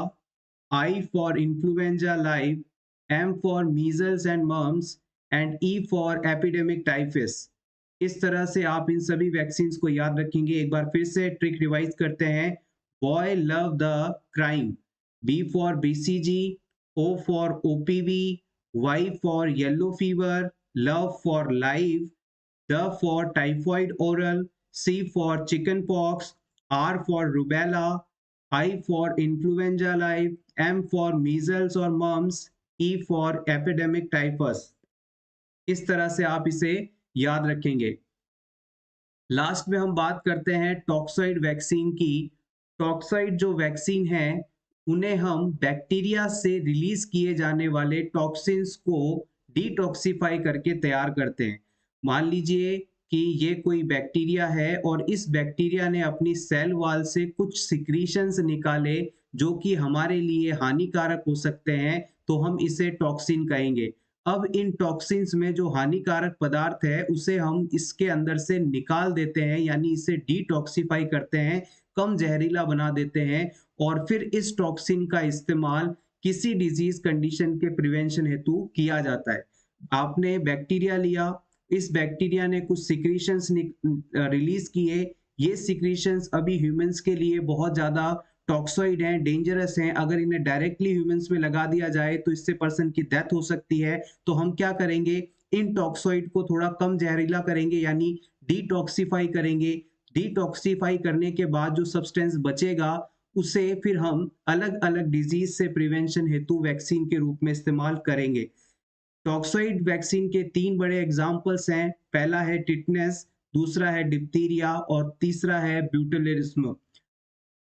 [SPEAKER 1] I for influenza live, M for measles and mumps, and E for epidemic typhus। इस तरह से आप इन सभी वैक्सीन को याद रखेंगे। एक बार फिर से ट्रिक रिवाइज करते हैं। Boy love the crime, B for BCG, O for OPV, Y for yellow fever, L for live, T for typhoid oral, C for chickenpox, R for rubella, I for influenza live, M for measles or mumps, E for epidemic typhus। इस तरह से आप इसे याद रखेंगे। Last में हम बात करते हैं टॉक्साइड वैक्सीन की। टॉक्साइड जो वैक्सीन है, उन्हें हम बैक्टीरिया से रिलीज किए जाने वाले टॉक्सिन्स को डिटॉक्सिफाई करके तैयार करते हैं। मान लीजिए कि ये कोई बैक्टीरिया है और इस बैक्टीरिया ने अपनी सेल वॉल से कुछ सिक्रीशंस निकाले जो कि हमारे लिए हानिकारक हो सकते हैं, तो हम इसे टॉक्सिन कहेंगे। अब इन टॉक्सिन्स में जो हानिकारक पदार्थ है उसे हम इसके अंदर से निकाल देते हैं, यानी इसे डिटॉक्सिफाई करते हैं, कम जहरीला बना देते हैं, और फिर इस टॉक्सिन का इस्तेमाल किसी डिजीज कंडीशन के प्रिवेंशन हेतु किया जाता है। आपने बैक्टीरिया लिया, इस बैक्टीरिया ने कुछ सिक्रीशंस रिलीज किए, ये सिक्रीशंस अभी ह्यूमंस के लिए बहुत ज्यादा टॉक्सोइड हैं, डेंजरस हैं। अगर इन्हें डायरेक्टली ह्यूमंस में लगा दिया जाए तो इससे पर्सन की डेथ हो सकती है। तो हम क्या करेंगे, इन टॉक्सोइड को थोड़ा कम जहरीला करेंगे, यानी डिटॉक्सिफाई करेंगे। डिटॉक्सिफाई करने के बाद जो सब्सटेंस बचेगा उसे फिर हम अलग अलग डिजीज से प्रिवेंशन हेतु वैक्सीन के रूप में इस्तेमाल करेंगे। टॉक्सोइड वैक्सीन के तीन बड़े एग्जाम्पल्स हैं। पहला है टिटनेस, दूसरा है डिप्थीरिया और तीसरा है ब्यूटेलिज्म।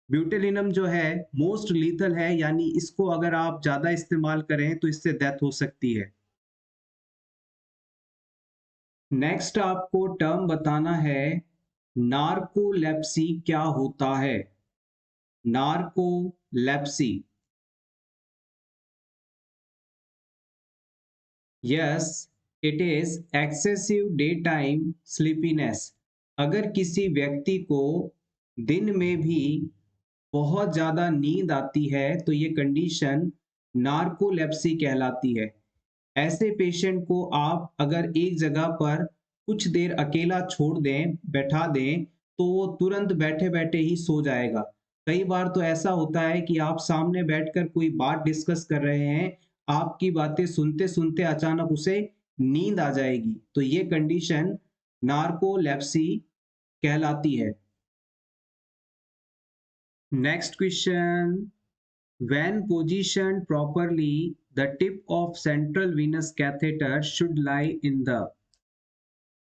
[SPEAKER 1] ब्यूटेलिनम जो है मोस्ट लीथल है, यानी इसको अगर आप ज्यादा इस्तेमाल करें तो इससे डेथ हो सकती है। नेक्स्ट आपको टर्म बताना है, नार्कोलेप्सी क्या होता है। Narcolepsy, yes, it is excessive day time sleepiness. अगर किसी व्यक्ति को दिन में भी बहुत ज़्यादा नींद आती है तो ये कंडीशन नार्कोलेप्सी कहलाती है। ऐसे पेशेंट को आप अगर एक जगह पर कुछ देर अकेला छोड़ दें, बैठा दें, तो वो तुरंत बैठे बैठे ही सो जाएगा। कई बार तो ऐसा होता है कि आप सामने बैठकर कोई बात डिस्कस कर रहे हैं, आपकी बातें सुनते सुनते अचानक उसे नींद आ जाएगी, तो ये कंडीशन नार्कोलेप्सी कहलाती है। Next question, when positioned properly the tip of central venous catheter should lie in the।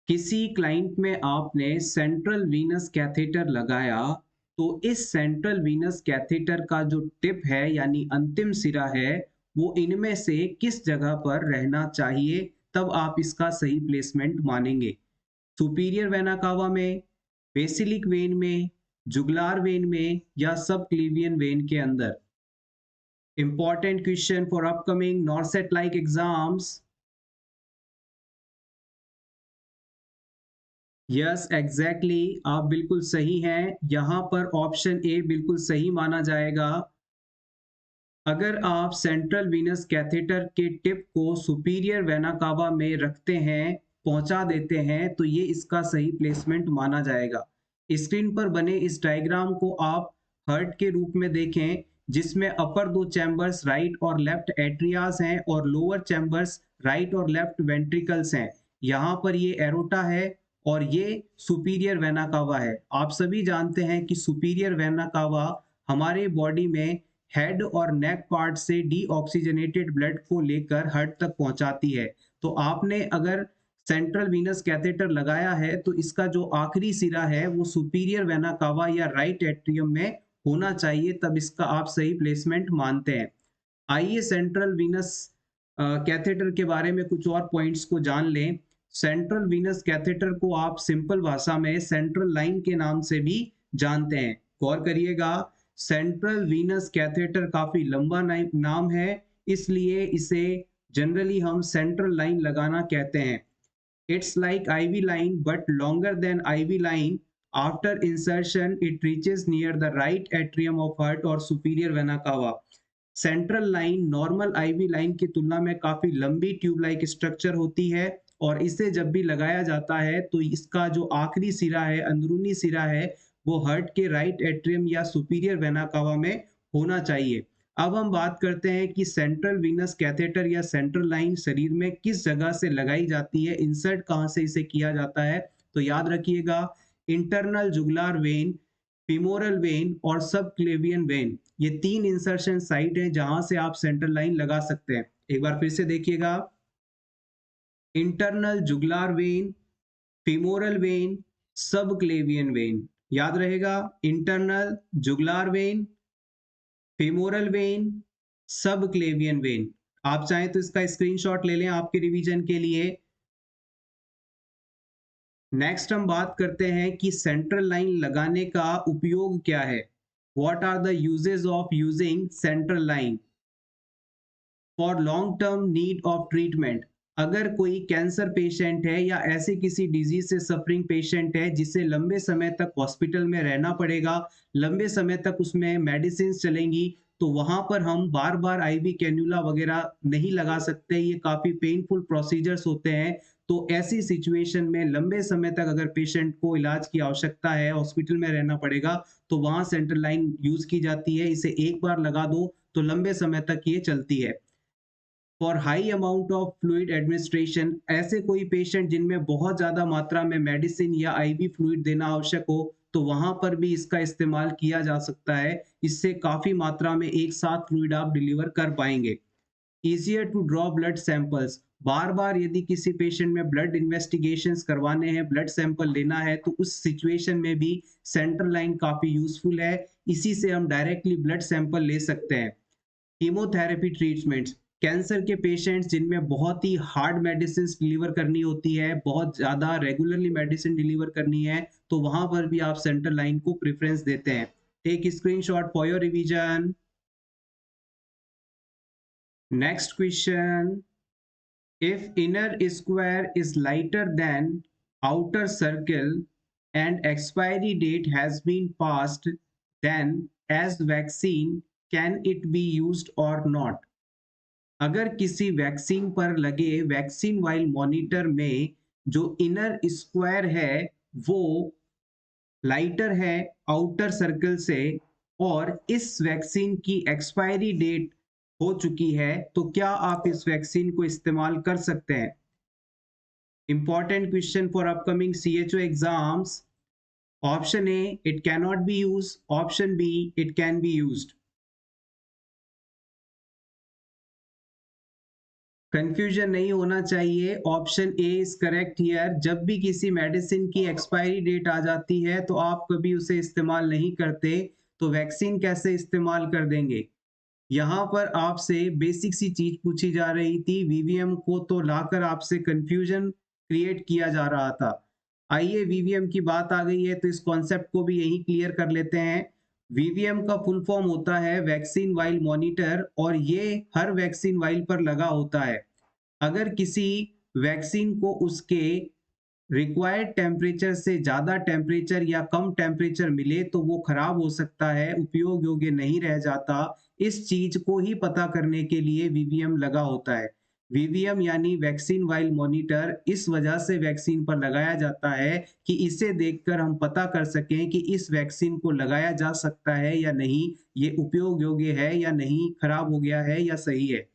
[SPEAKER 1] किसी क्लाइंट में आपने सेंट्रल वीनस कैथेटर लगाया, तो इस सेंट्रल वीनस कैथेटर का जो टिप है यानी अंतिम सिरा है, वो इनमें से किस जगह पर रहना चाहिए, तब आप इसका सही प्लेसमेंट मानेंगे। सुपीरियर वेना कावा में, बेसिलिक वेन में, जुगलार वेन में, या सब क्लीवियन वेन के अंदर। Important question for upcoming NORCET like exams. Yes, exactly, आप बिल्कुल सही हैं। यहाँ पर ऑप्शन ए बिल्कुल सही माना जाएगा। अगर आप सेंट्रल वीनस कैथेटर के टिप को सुपीरियर वेना कावा में रखते हैं, पहुंचा देते हैं, तो ये इसका सही प्लेसमेंट माना जाएगा। स्क्रीन पर बने इस डायग्राम को आप हर्ट के रूप में देखें, जिसमें अपर दो चैम्बर्स राइट और लेफ्ट एट्रियास हैं और लोअर चैम्बर्स राइट और लेफ्ट वेंट्रिकल्स हैं। यहाँ पर ये एरोटा है और ये सुपीरियर वेना कावा है। आप सभी जानते हैं कि सुपीरियर वेना कावा हमारे बॉडी में हेड और नेक पार्ट से डीऑक्सीजनेटेड ब्लड को लेकर हार्ट तक पहुंचाती है। तो आपने अगर सेंट्रल वीनस कैथेटर लगाया है तो इसका जो आखिरी सिरा है वो सुपीरियर वेना कावा या राइट एट्रियम में होना चाहिए, तब इसका आप सही प्लेसमेंट मानते हैं। आइए सेंट्रल वीनस कैथेटर के बारे में कुछ और पॉइंट्स को जान लें। सेंट्रल वीनस कैथेटर को आप सिंपल भाषा में सेंट्रल लाइन के नाम से भी जानते हैं। गौर करिएगा, सेंट्रल वीनस कैथेटर काफी लंबा नाम है, इसलिए इसे जनरली हम सेंट्रल लाइन लगाना कहते हैं। It's like IV line but longer than IV line. After insertion it reaches near the right atrium of heart और superior vena cava. Central line normal IV line की तुलना में काफी लंबी ट्यूब लाइक स्ट्रक्चर होती है, और इसे जब भी लगाया जाता है तो इसका जो आखिरी सिरा है, अंदरूनी सिरा है, वो हार्ट के राइट एट्रियम या सुपीरियर वेना कावा में होना चाहिए। अब हम बात करते हैं कि सेंट्रल वीनस कैथेटर या सेंट्रल लाइन शरीर में किस जगह से लगाई जाती है, इंसर्ट कहाँ से इसे किया जाता है। तो याद रखिएगा, इंटरनल जुगुलार वेन, फीमोरल वेन और सब क्लेवियन वेन, ये 3 इंसर्शन साइट है जहां से आप सेंट्रल लाइन लगा सकते हैं। एक बार फिर से देखिएगा, इंटरनल जुगुलार वेन, फीमोरल वेन, सब क्लेवियन वेन। याद रहेगा, इंटरनल जुगुलार वेन, फेमोरल वेन, सब क्लेवियन वेन। आप चाहें तो इसका स्क्रीनशॉट ले लें आपके रिवीजन के लिए। नेक्स्ट हम बात करते हैं कि सेंट्रल लाइन लगाने का उपयोग क्या है। What are the uses of using central line for long term need of treatment. अगर कोई कैंसर पेशेंट है या ऐसे किसी डिजीज से सफरिंग पेशेंट है जिसे लंबे समय तक हॉस्पिटल में रहना पड़ेगा, लंबे समय तक उसमें मेडिसिन चलेंगी, तो वहां पर हम बार बार आईवी कैन्यूला वगैरह नहीं लगा सकते, ये काफी पेनफुल प्रोसीजर्स होते हैं। तो ऐसी सिचुएशन में लंबे समय तक अगर पेशेंट को इलाज की आवश्यकता है, हॉस्पिटल में रहना पड़ेगा, तो वहां सेंट्रल लाइन यूज की जाती है। इसे एक बार लगा दो तो लंबे समय तक ये चलती है। For high amount of fluid administration, ऐसे कोई पेशेंट जिनमें बहुत ज्यादा मात्रा में मेडिसिन या आईवी फ्लूइड देना आवश्यक हो, तो वहां पर भी इसका इस्तेमाल किया जा सकता है। इससे काफी मात्रा में एक साथ फ्लूइड आप डिलीवर कर पाएंगे। Easier to draw blood samples, बार बार यदि किसी पेशेंट में ब्लड इन्वेस्टिगेशंस करवाने हैं, ब्लड सैंपल लेना है, तो उस सिचुएशन में भी सेंट्रल लाइन काफी यूजफुल है। इसी से हम डायरेक्टली ब्लड सैंपल ले सकते हैं। कीमोथेरेपी ट्रीटमेंट्स, कैंसर के पेशेंट्स जिनमें बहुत ही हार्ड मेडिसिन डिलीवर करनी होती है, बहुत ज़्यादा रेगुलरली मेडिसिन डिलीवर करनी है, तो वहां पर भी आप सेंट्रल लाइन को प्रेफरेंस देते हैं। Take screenshot for your revision. Next question, if inner square is lighter than outer circle and expiry date has been passed, then as vaccine can it be used or not। अगर किसी vaccine पर लगे vaccine while monitor में जो inner square है वो lighter है outer circle से, और इस वैक्सीन की एक्सपायरी डेट हो चुकी है, तो क्या आप इस वैक्सीन को इस्तेमाल कर सकते हैं। Important question for upcoming CHO exams. Option A, it can not be use. Option B, it can be used. Confusion नहीं होना चाहिए, option A is correct here. जब भी किसी मेडिसिन की एक्सपायरी डेट आ जाती है तो आप कभी उसे इस्तेमाल नहीं करते, तो वैक्सीन कैसे इस्तेमाल कर देंगे। यहाँ पर आपसे बेसिक सी चीज पूछी जा रही थी, वीवीएम को तो लाकर आपसे कंफ्यूजन क्रिएट किया जा रहा था। आइए, वीवीएम की बात आ गई है तो इस कॉन्सेप्ट को भी यही क्लियर कर लेते हैं। वीवीएम का फुल फॉर्म होता है वैक्सीन वाइल मॉनिटर, और ये हर वैक्सीन वाइल पर लगा होता है। अगर किसी वैक्सीन को उसके रिक्वायर्ड टेम्परेचर से ज़्यादा टेम्परेचर या कम टेम्परेचर मिले तो वो खराब हो सकता है, उपयोग योग्य नहीं रह जाता। इस चीज को ही पता करने के लिए वीवीएम लगा होता है। वीवीएम यानी वैक्सीन वाइल मॉनिटर इस वजह से वैक्सीन पर लगाया जाता है कि इसे देखकर हम पता कर सकें कि इस वैक्सीन को लगाया जा सकता है या नहीं, ये उपयोग योग्य है या नहीं, खराब हो गया है या सही है।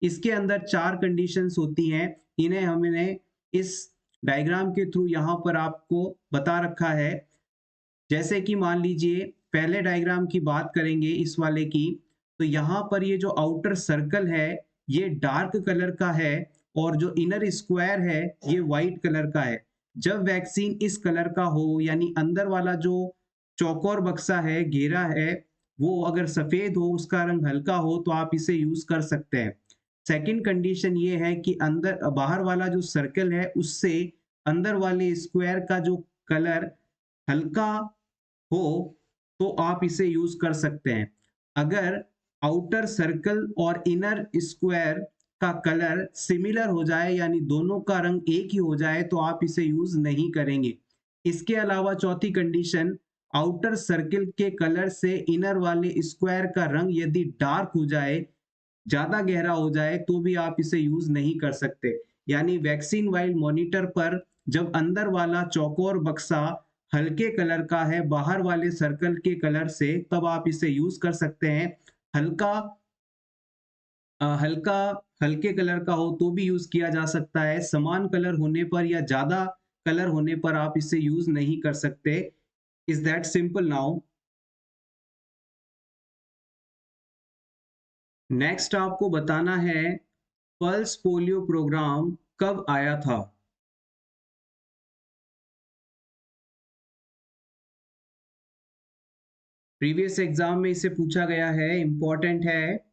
[SPEAKER 1] इसके अंदर 4 कंडीशंस होती हैं, इन्हें हमने इस डायग्राम के थ्रू यहाँ पर आपको बता रखा है। जैसे कि मान लीजिए, पहले डायग्राम की बात करेंगे इस वाले की, तो यहाँ पर ये जो आउटर सर्कल है ये डार्क कलर का है, और जो इनर स्क्वायर है ये वाइट कलर का है। जब वैक्सीन इस कलर का हो, यानी अंदर वाला जो चौकोर बक्सा है, घेरा है, वो अगर सफेद हो, उसका रंग हल्का हो, तो आप इसे यूज कर सकते हैं। सेकंड कंडीशन ये है कि अंदर बाहर वाला जो सर्कल है उससे अंदर वाले स्क्वायर का जो कलर हल्का हो, तो आप इसे यूज कर सकते हैं। अगर आउटर सर्कल और इनर स्क्वायर का कलर सिमिलर हो जाए, यानी दोनों का रंग एक ही हो जाए, तो आप इसे यूज नहीं करेंगे। इसके अलावा चौथी कंडीशन, आउटर सर्कल के कलर से इनर वाले स्क्वायर का रंग यदि डार्क हो जाए, ज्यादा गहरा हो जाए, तो भी आप इसे यूज नहीं कर सकते। यानी वैक्सीन वाइल मॉनिटर पर जब अंदर वाला चौकोर बक्सा हल्के कलर का है बाहर वाले सर्कल के कलर से, तब आप इसे यूज कर सकते हैं। हल्का हल्का हल्के कलर का हो तो भी यूज किया जा सकता है। समान कलर होने पर या ज्यादा कलर होने पर आप इसे यूज नहीं कर सकते। Is that simple now? Next आपको बताना है पल्स पोलियो प्रोग्राम कब आया था। प्रीवियस एग्जाम में इसे पूछा गया है, इंपॉर्टेंट है।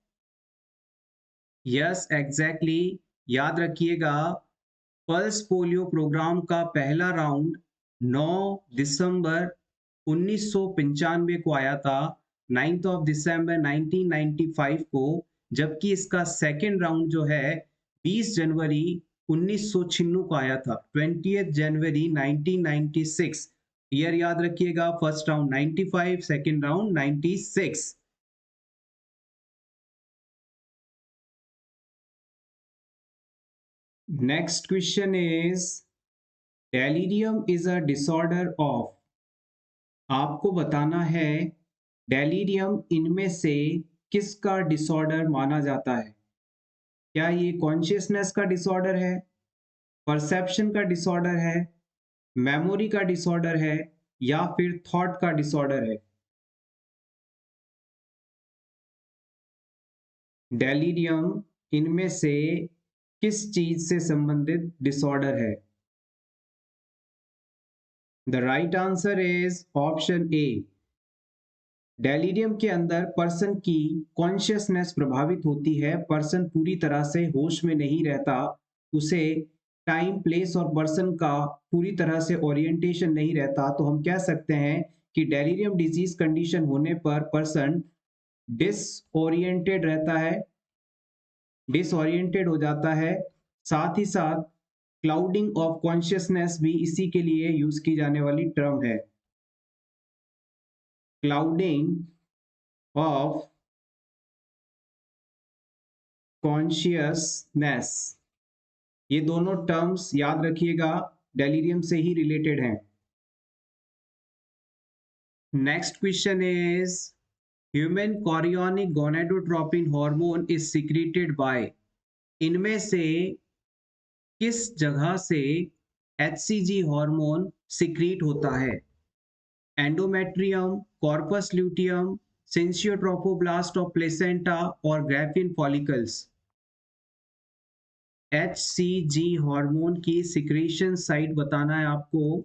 [SPEAKER 1] यस एग्जैक्टली, याद रखिएगा। पल्स पोलियो प्रोग्राम का पहला राउंड 9 दिसंबर 1995 को आया था, 9th ऑफ दिसंबर 1995 को। जबकि इसका सेकेंड राउंड जो है 20 जनवरी 1996 को आया था, 20th जनवरी 1996। ईयर याद रखिएगा, first round 95, second round 96। Next question is delirium is a disorder of. आपको बताना है डेलीरियम इनमें से किसका डिसऑर्डर माना जाता है। क्या ये कॉन्शियसनेस का डिसऑर्डर है, परसेप्शन का डिसऑर्डर है, मेमोरी का डिसऑर्डर है, या फिर थॉट का डिसऑर्डर है? डेलीरियम इनमें से किस चीज से संबंधित डिसऑर्डर है? The right answer is option A. Delirium के अंदर पर्सन की कॉन्शियसनेस प्रभावित होती है, पर्सन पूरी तरह से होश में नहीं रहता, उसे टाइम प्लेस और पर्सन का पूरी तरह से ओरिएंटेशन नहीं रहता। तो हम कह सकते हैं कि डेलीरियम डिजीज कंडीशन होने पर पर्सन डिसओरिएंटेड रहता है, डिसओरिएंटेड हो जाता है। साथ ही साथ क्लाउडिंग ऑफ कॉन्शियसनेस भी इसी के लिए यूज की जाने वाली टर्म है। क्लाउडिंग ऑफ कॉन्शियसनेस, ये दोनों टर्म्स याद रखिएगा, डेलीरियम से ही रिलेटेड हैं। Next question is human chorionic gonadotropin hormone is secreted by. इनमें से किस जगह से एचसीजी हार्मोन सिक्रीट होता है? Endometrium, corpus luteum, syncytiotrophoblast of placenta और ग्रैफिन फॉलिकल्स। एचसीजी हार्मोन की सिक्रीशन साइट बताना है आपको।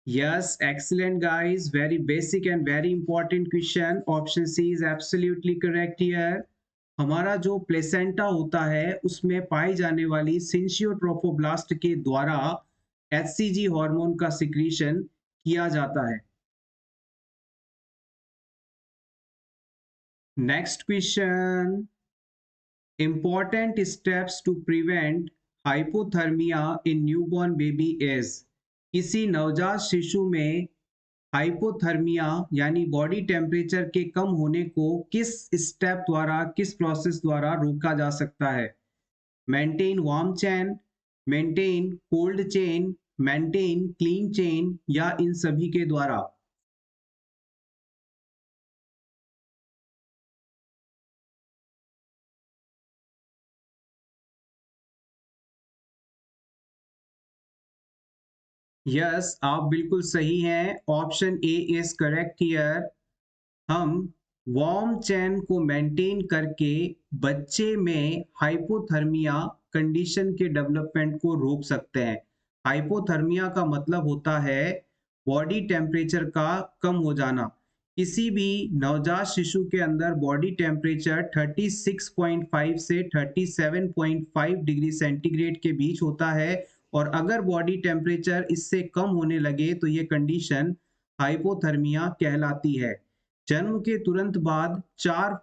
[SPEAKER 1] Yes excellent guys, very basic and very important question. Option C is absolutely correct here. हमारा जो प्लेसेंटा होता है उसमें पाई जाने वाली सिंसियोट्रोफोब्लास्ट के द्वारा एचसीजी हार्मोन का सिक्रीशन किया जाता है। Next question, important steps to prevent hypothermia in newborn baby is. किसी नवजात शिशु में हाइपोथर्मिया यानी बॉडी टेम्परेचर के कम होने को किस स्टेप द्वारा, किस प्रोसेस द्वारा रोका जा सकता है? Maintain warm chain, maintain cold chain, maintain clean chain, या इन सभी के द्वारा? यस आप बिल्कुल सही हैं, option A is correct here. हम वार्म चेन को मेंटेन करके बच्चे में हाइपोथर्मिया कंडीशन के डेवलपमेंट को रोक सकते हैं। हाइपोथर्मिया का मतलब होता है बॉडी टेम्परेचर का कम हो जाना। किसी भी नवजात शिशु के अंदर बॉडी टेम्परेचर 36.5 से 37.5 डिग्री सेंटीग्रेड के बीच होता है, और अगर बॉडी टेम्परेचर इससे कम होने लगे तो ये कंडीशन हाइपोथर्मिया कहलाती है। जन्म के तुरंत बाद 4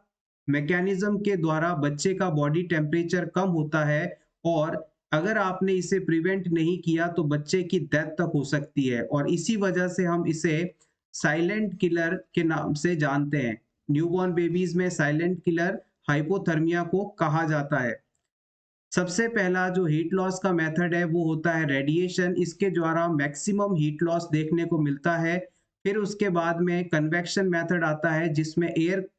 [SPEAKER 1] मैकेनिज्म के द्वारा बच्चे का बॉडी टेम्परेचर कम होता है, और अगर आपने इसे प्रिवेंट नहीं किया तो बच्चे की डेथ तक हो सकती है, और इसी वजह से हम इसे साइलेंट किलर के नाम से जानते हैं। न्यूबॉर्न बेबीज में साइलेंट किलर हाइपोथर्मिया को कहा जाता है। सबसे पहला जो हीट लॉस का मेथड है वो होता है रेडिएशन, इसके द्वारा मैक्सिमम हीट लॉस देखने को मिलता है। फिर उसके बाद में कन्वेक्शन मेथड आता है जिसमें एयर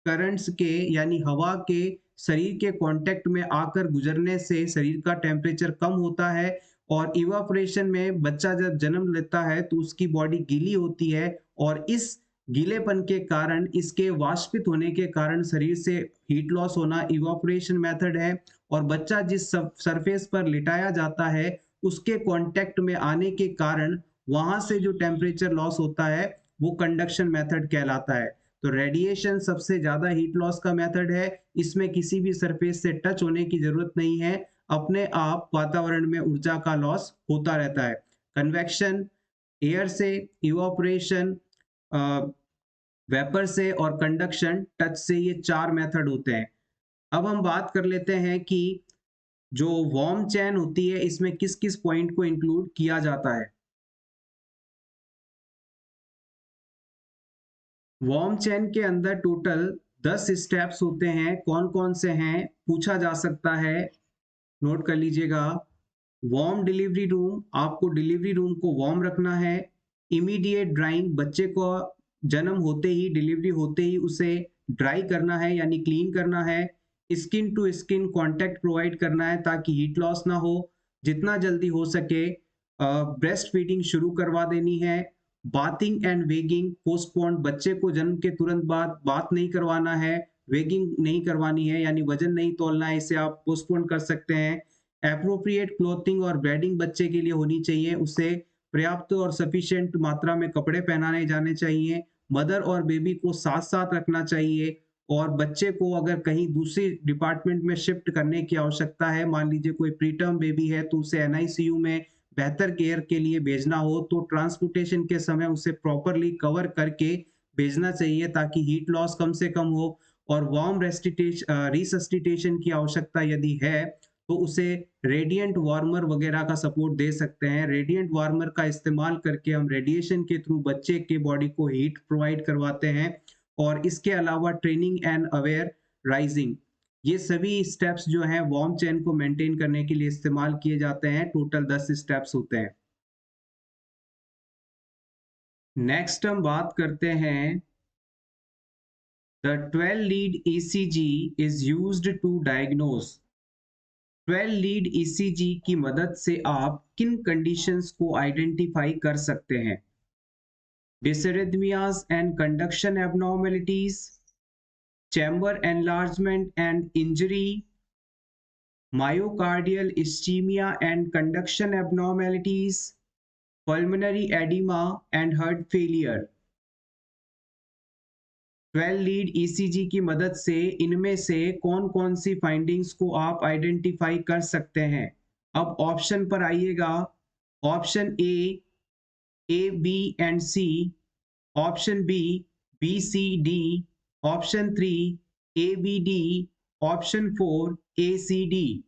[SPEAKER 1] करंट्स के यानी हवा के शरीर के कांटेक्ट में आकर गुजरने से शरीर का टेम्परेचर कम होता है। और इवापोरेशन में बच्चा जब जन्म लेता है तो उसकी बॉडी गीली होती है और इस गीलेपन के कारण, इसके वाष्पित होने के कारण शरीर से हीट लॉस होना इवापोरेशन मेथड है। और बच्चा जिस सरफेस पर लिटाया जाता है उसके कांटेक्ट में आने के कारण वहां से जो टेम्परेचर लॉस होता है वो कंडक्शन मेथड कहलाता है। तो रेडिएशन सबसे ज्यादा हीट लॉस का मेथड है। इसमें किसी भी सरफेस से टच होने की जरूरत नहीं है, अपने आप वातावरण में ऊर्जा का लॉस होता रहता है। कन्वेक्शन एयर से, इवापोरेशन वेपर से, और कंडक्शन टच से, ये 4 मेथड होते हैं। अब हम बात कर लेते हैं कि जो वार्म चेन होती है इसमें किस किस पॉइंट को इंक्लूड किया जाता है। वार्म चेन के अंदर टोटल 10 स्टेप्स होते हैं। कौन कौन से हैं पूछा जा सकता है, नोट कर लीजिएगा। वार्म डिलीवरी रूम, आपको डिलीवरी रूम को वार्म रखना है। इमीडिएट ड्राइंग, बच्चे को जन्म होते ही, डिलीवरी होते ही उसे ड्राई करना है यानी क्लीन करना है। Skin to skin contact provide करना है ताकि हीट लॉस ना हो। जितना जल्दी हो सके ब्रेस्ट फीडिंग शुरू करवा देनी है। बाथिंग एंड वेगिंग पोस्टपोन, बच्चे को जन्म के तुरंत बाद बात नहीं करवाना है, वेगिंग नहीं करवानी है यानी वजन नहीं तोलना है, इसे आप पोस्टपोन कर सकते हैं। एप्रोप्रिएट क्लोथिंग और बेडिंग बच्चे के लिए होनी चाहिए, उसे पर्याप्त और सफिशिएंट मात्रा में कपड़े पहनाने जाने चाहिए। मदर और बेबी को साथ साथ रखना चाहिए। और बच्चे को अगर कहीं दूसरी डिपार्टमेंट में शिफ्ट करने की आवश्यकता है, मान लीजिए कोई प्रीटर्म बेबी है तो उसे एनआईसीयू में बेहतर केयर के लिए भेजना हो, तो ट्रांसपोर्टेशन के समय उसे प्रॉपरली कवर करके भेजना चाहिए ताकि हीट लॉस कम से कम हो। और वार्म रिसस्टिटेशन की आवश्यकता यदि है तो उसे रेडिएंट वार्मर वगैरह का सपोर्ट दे सकते हैं। रेडिएंट वार्मर का इस्तेमाल करके हम रेडिएशन के थ्रू बच्चे के बॉडी को हीट प्रोवाइड करवाते हैं। और इसके अलावा ट्रेनिंग एंड अवेयर राइजिंग, ये सभी स्टेप्स जो हैं वार्म चेन को मेंटेन करने के लिए इस्तेमाल किए जाते हैं। टोटल 10 स्टेप्स होते हैं। नेक्स्ट हम बात करते हैं, the 12 lead ECG is used to diagnose. 12 lead ECG की मदद से आप किन कंडीशंस को आइडेंटिफाई कर सकते हैं? Dysrhythmias and conduction abnormalities, chamber enlargement and injury, myocardial ischaemia and conduction abnormalities, pulmonary oedema and heart failure. 12 lead ECG की मदद से इनमें से कौन कौन सी फाइंडिंग्स को आप आइडेंटिफाई कर सकते हैं? अब ऑप्शन पर आइएगा। Option A B and C, option B C D, option 3 A B D, option 4 A C D.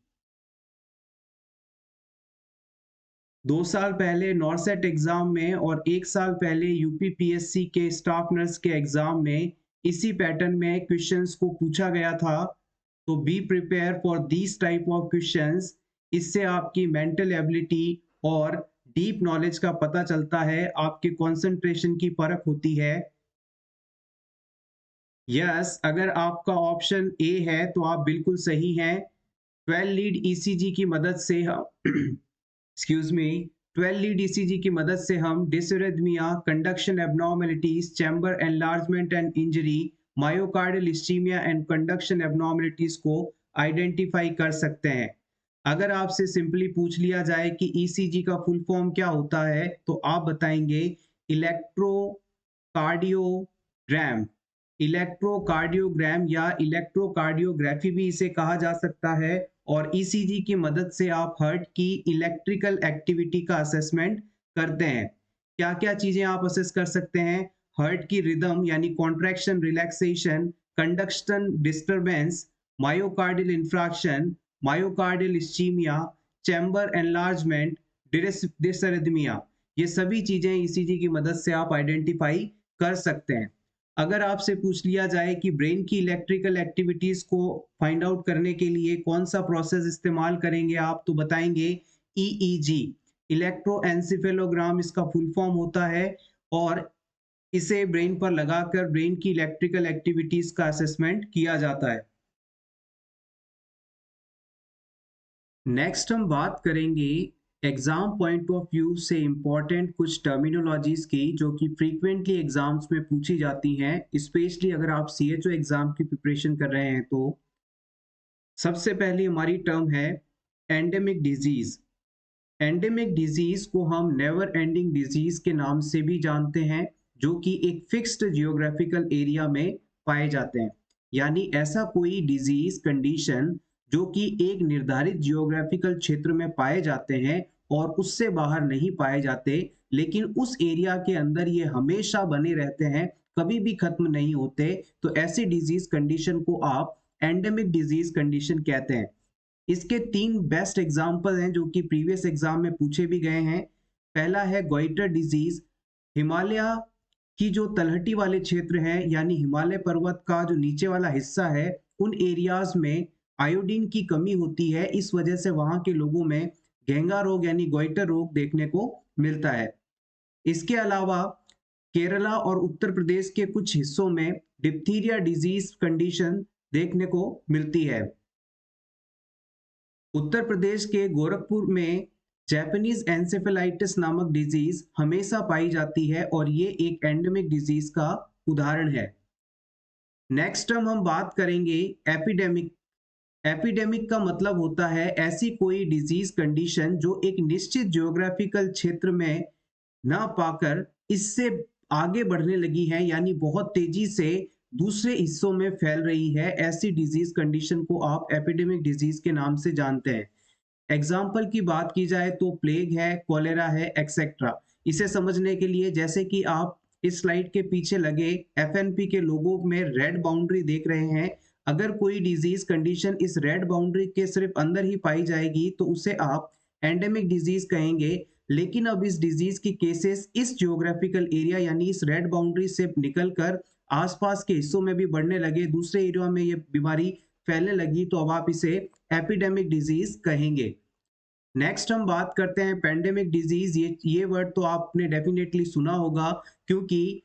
[SPEAKER 1] 2 साल पहले नॉर्सेट एग्जाम में और 1 साल पहले यूपीपीएससी के स्टाफ नर्स के एग्जाम में इसी पैटर्न में क्वेश्चंस को पूछा गया था। तो be prepare for these type of questions. इससे आपकी मेंटल एबिलिटी और डीप नॉलेज का पता चलता है, आपके कंसंट्रेशन की परख होती है। यस, अगर आपका ऑप्शन ए है तो आप बिल्कुल सही हैं। 12 लीड ईसीजी की मदद से हम एक्सक्यूज मी 12 लीड ईसीजी की मदद से हम डिसरिथमिया, conduction abnormalities, chamber enlargement and injury, myocardial ischaemia and conduction abnormalities को आइडेंटिफाई कर सकते हैं। अगर आपसे सिंपली पूछ लिया जाए कि ईसीजी का फुल फॉर्म क्या होता है तो आप बताएंगे इलेक्ट्रोकार्डियोग्राम। इलेक्ट्रोकार्डियोग्राम या इलेक्ट्रोकार्डियोग्राफी भी इसे कहा जा सकता है। और ईसीजी की मदद से आप हार्ट की इलेक्ट्रिकल एक्टिविटी का असेसमेंट करते हैं। क्या क्या चीजें आप असेस कर सकते हैं? हार्ट की रिदम यानी contraction, relaxation, conduction disturbance, myocardial infarction, myocardial ischaemia, chamber enlargement, dysrhythmia. ये सभी चीजें ईसीजी की मदद से आप आइडेंटिफाई कर सकते हैं। अगर आपसे पूछ लिया जाए कि ब्रेन की इलेक्ट्रिकल एक्टिविटीज को फाइंड आउट करने के लिए कौन सा प्रोसेस इस्तेमाल करेंगे आप, तो बताएंगे ईईजी, इलेक्ट्रोएन्सेफेलोग्राम इसका फुल फॉर्म होता है। और इसे ब्रेन पर लगाकर ब्रेन की इलेक्ट्रिकल एक्टिविटीज का असेसमेंट किया जाता है। नेक्स्ट हम बात करेंगे एग्जाम पॉइंट ऑफ व्यू से इंपॉर्टेंट कुछ टर्मिनोलॉजीज की जो कि फ्रीक्वेंटली एग्जाम्स में पूछी जाती हैं, स्पेशली अगर आप सीएचओ एग्जाम की प्रिपरेशन कर रहे हैं तो। सबसे पहली हमारी टर्म है एंडेमिक डिजीज। एंडेमिक डिजीज को हम नेवर एंडिंग डिजीज के नाम से भी जानते हैं, जो कि एक फिक्स्ड जियोग्राफिकल एरिया में पाए जाते हैं। यानी ऐसा कोई डिजीज कंडीशन जो कि एक निर्धारित जियोग्राफिकल क्षेत्र में पाए जाते हैं और उससे बाहर नहीं पाए जाते, लेकिन उस एरिया के अंदर ये हमेशा बने रहते हैं, कभी भी खत्म नहीं होते, तो ऐसी डिजीज कंडीशन को आप एंडेमिक डिजीज कंडीशन कहते हैं। इसके 3 बेस्ट एग्जाम्पल हैं जो कि प्रीवियस एग्जाम में पूछे भी गए हैं। पहला है गोइटर डिजीज। हिमालय की जो तलहटी वाले क्षेत्र हैं, यानी हिमालय पर्वत का जो नीचे वाला हिस्सा है, उन एरियाज में आयोडीन की कमी होती है, इस वजह से वहां के लोगों में घेंगा रोग यानी गोइटर रोग देखने को मिलता है। इसके अलावा केरला और उत्तर प्रदेश के कुछ हिस्सों में डिप्थीरिया डिजीज कंडीशन देखने को मिलती है। उत्तर प्रदेश के गोरखपुर में जैपनीज एन्सेफेलाइटिस नामक डिजीज हमेशा पाई जाती है और ये एक एंडेमिक डिजीज का उदाहरण है। नेक्स्ट हम बात करेंगे एपिडेमिक। एपिडेमिक का मतलब होता है ऐसी कोई डिजीज कंडीशन जो एक निश्चित ज्योग्राफिकल क्षेत्र में ना पाकर इससे आगे बढ़ने लगी है, यानी बहुत तेजी से दूसरे हिस्सों में फैल रही है। ऐसी डिजीज कंडीशन को आप एपिडेमिक डिजीज के नाम से जानते हैं। एग्जाम्पल की बात की जाए तो प्लेग है, कॉलेरा है, एक्सेट्रा। इसे समझने के लिए जैसे कि आप इस स्लाइड के पीछे लगे एफएनपी के लोगों में रेड बाउंड्री देख रहे हैं, अगर कोई डिजीज कंडीशन इस रेड बाउंड्री के सिर्फ अंदर ही पाई जाएगी तो उसे आप एंडेमिक डिजीज कहेंगे। लेकिन अब इस डिजीज की केसेस इस जियोग्राफिकल एरिया यानी इस रेड बाउंड्री से निकलकर आसपास के हिस्सों में भी बढ़ने लगे, दूसरे एरिया में ये बीमारी फैलने लगी, तो अब आप इसे एपिडेमिक डिजीज कहेंगे। नेक्स्ट हम बात करते हैं पेंडेमिक डिजीज। ये वर्ड तो आपने डेफिनेटली सुना होगा, क्योंकि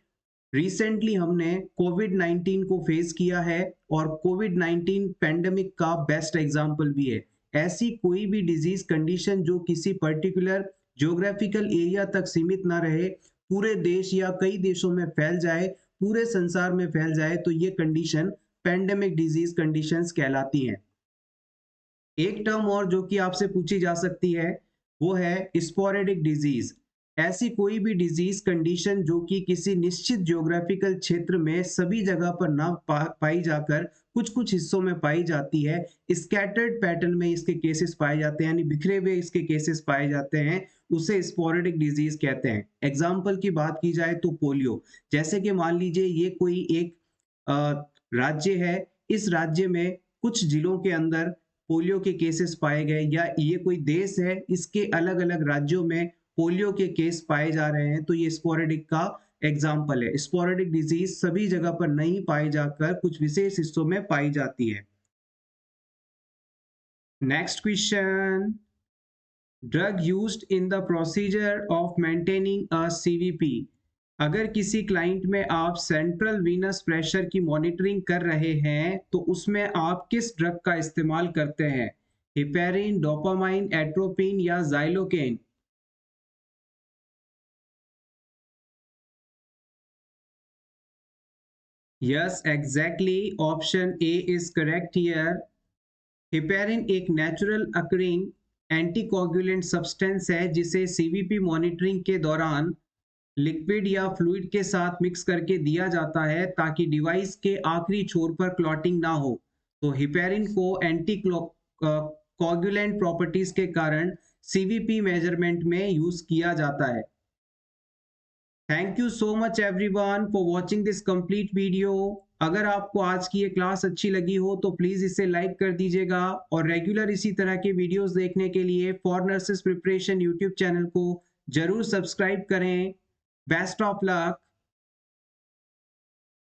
[SPEAKER 1] रिसेंटली हमने कोविड-19 को फेस किया है और कोविड-19 पेंडेमिक का बेस्ट एग्जांपल भी है। ऐसी कोई भी डिजीज कंडीशन जो किसी पर्टिकुलर ज्योग्राफिकल एरिया तक सीमित ना रहे, पूरे देश या कई देशों में फैल जाए, पूरे संसार में फैल जाए, तो ये कंडीशन पेंडेमिक डिजीज कंडीशंस कहलाती हैं। एक टर्म और जो कि आपसे पूछी जा सकती है वो है स्पोरेडिक डिजीज। ऐसी कोई भी डिजीज कंडीशन जो कि किसी निश्चित ज्योग्राफिकल क्षेत्र में सभी जगह पर ना पाई जाकर कुछ कुछ हिस्सों में पाई जाती है, स्कैटर्ड पैटर्न में इसके केसेस पाए जाते हैं, यानी बिखरे हुए इसके केसेस पाए जाते हैं, उसे स्पोरेडिक डिजीज कहते हैं। एग्जाम्पल की बात की जाए तो पोलियो। जैसे कि मान लीजिए ये कोई एक राज्य है, इस राज्य में कुछ जिलों के अंदर पोलियो के केसेस पाए गए, या ये कोई देश है, इसके अलग अलग राज्यों में पोलियो के केस पाए जा रहे हैं, तो ये स्पोरेडिक का एग्जाम्पल है। स्पोरेडिक डिजीज सभी जगह पर नहीं पाई जाकर कुछ विशेष हिस्सों में पाई जाती है। Next question, drug used in the procedure of maintaining a CVP. अगर किसी क्लाइंट में आप सेंट्रल वीनस प्रेशर की मॉनिटरिंग कर रहे हैं तो उसमें आप किस ड्रग का इस्तेमाल करते हैं? हिपेरिन, डोपामाइन, एट्रोपिन या xylocaine? Yes, exactly, option A is correct here. Heparin एक नेचुरल अकरिंग एंटीकोगुलेंट सब्सटेंस है जिसे सीवीपी मॉनिटरिंग के दौरान लिक्विड या फ्लूइड के साथ मिक्स करके दिया जाता है ताकि डिवाइस के आखिरी छोर पर क्लॉटिंग ना हो। तो हिपेरिन को एंटी कोगुलेंट प्रॉपर्टीज के कारण सीवीपी मेजरमेंट में यूज किया जाता है। Thank you so much everyone for watching this complete video. अगर आपको आज की ये क्लास अच्छी लगी हो तो प्लीज इसे लाइक कर दीजिएगा और रेगुलर इसी तरह के वीडियोस देखने के लिए for nurses preparation YouTube channel को जरूर सब्सक्राइब करें। Best of luck.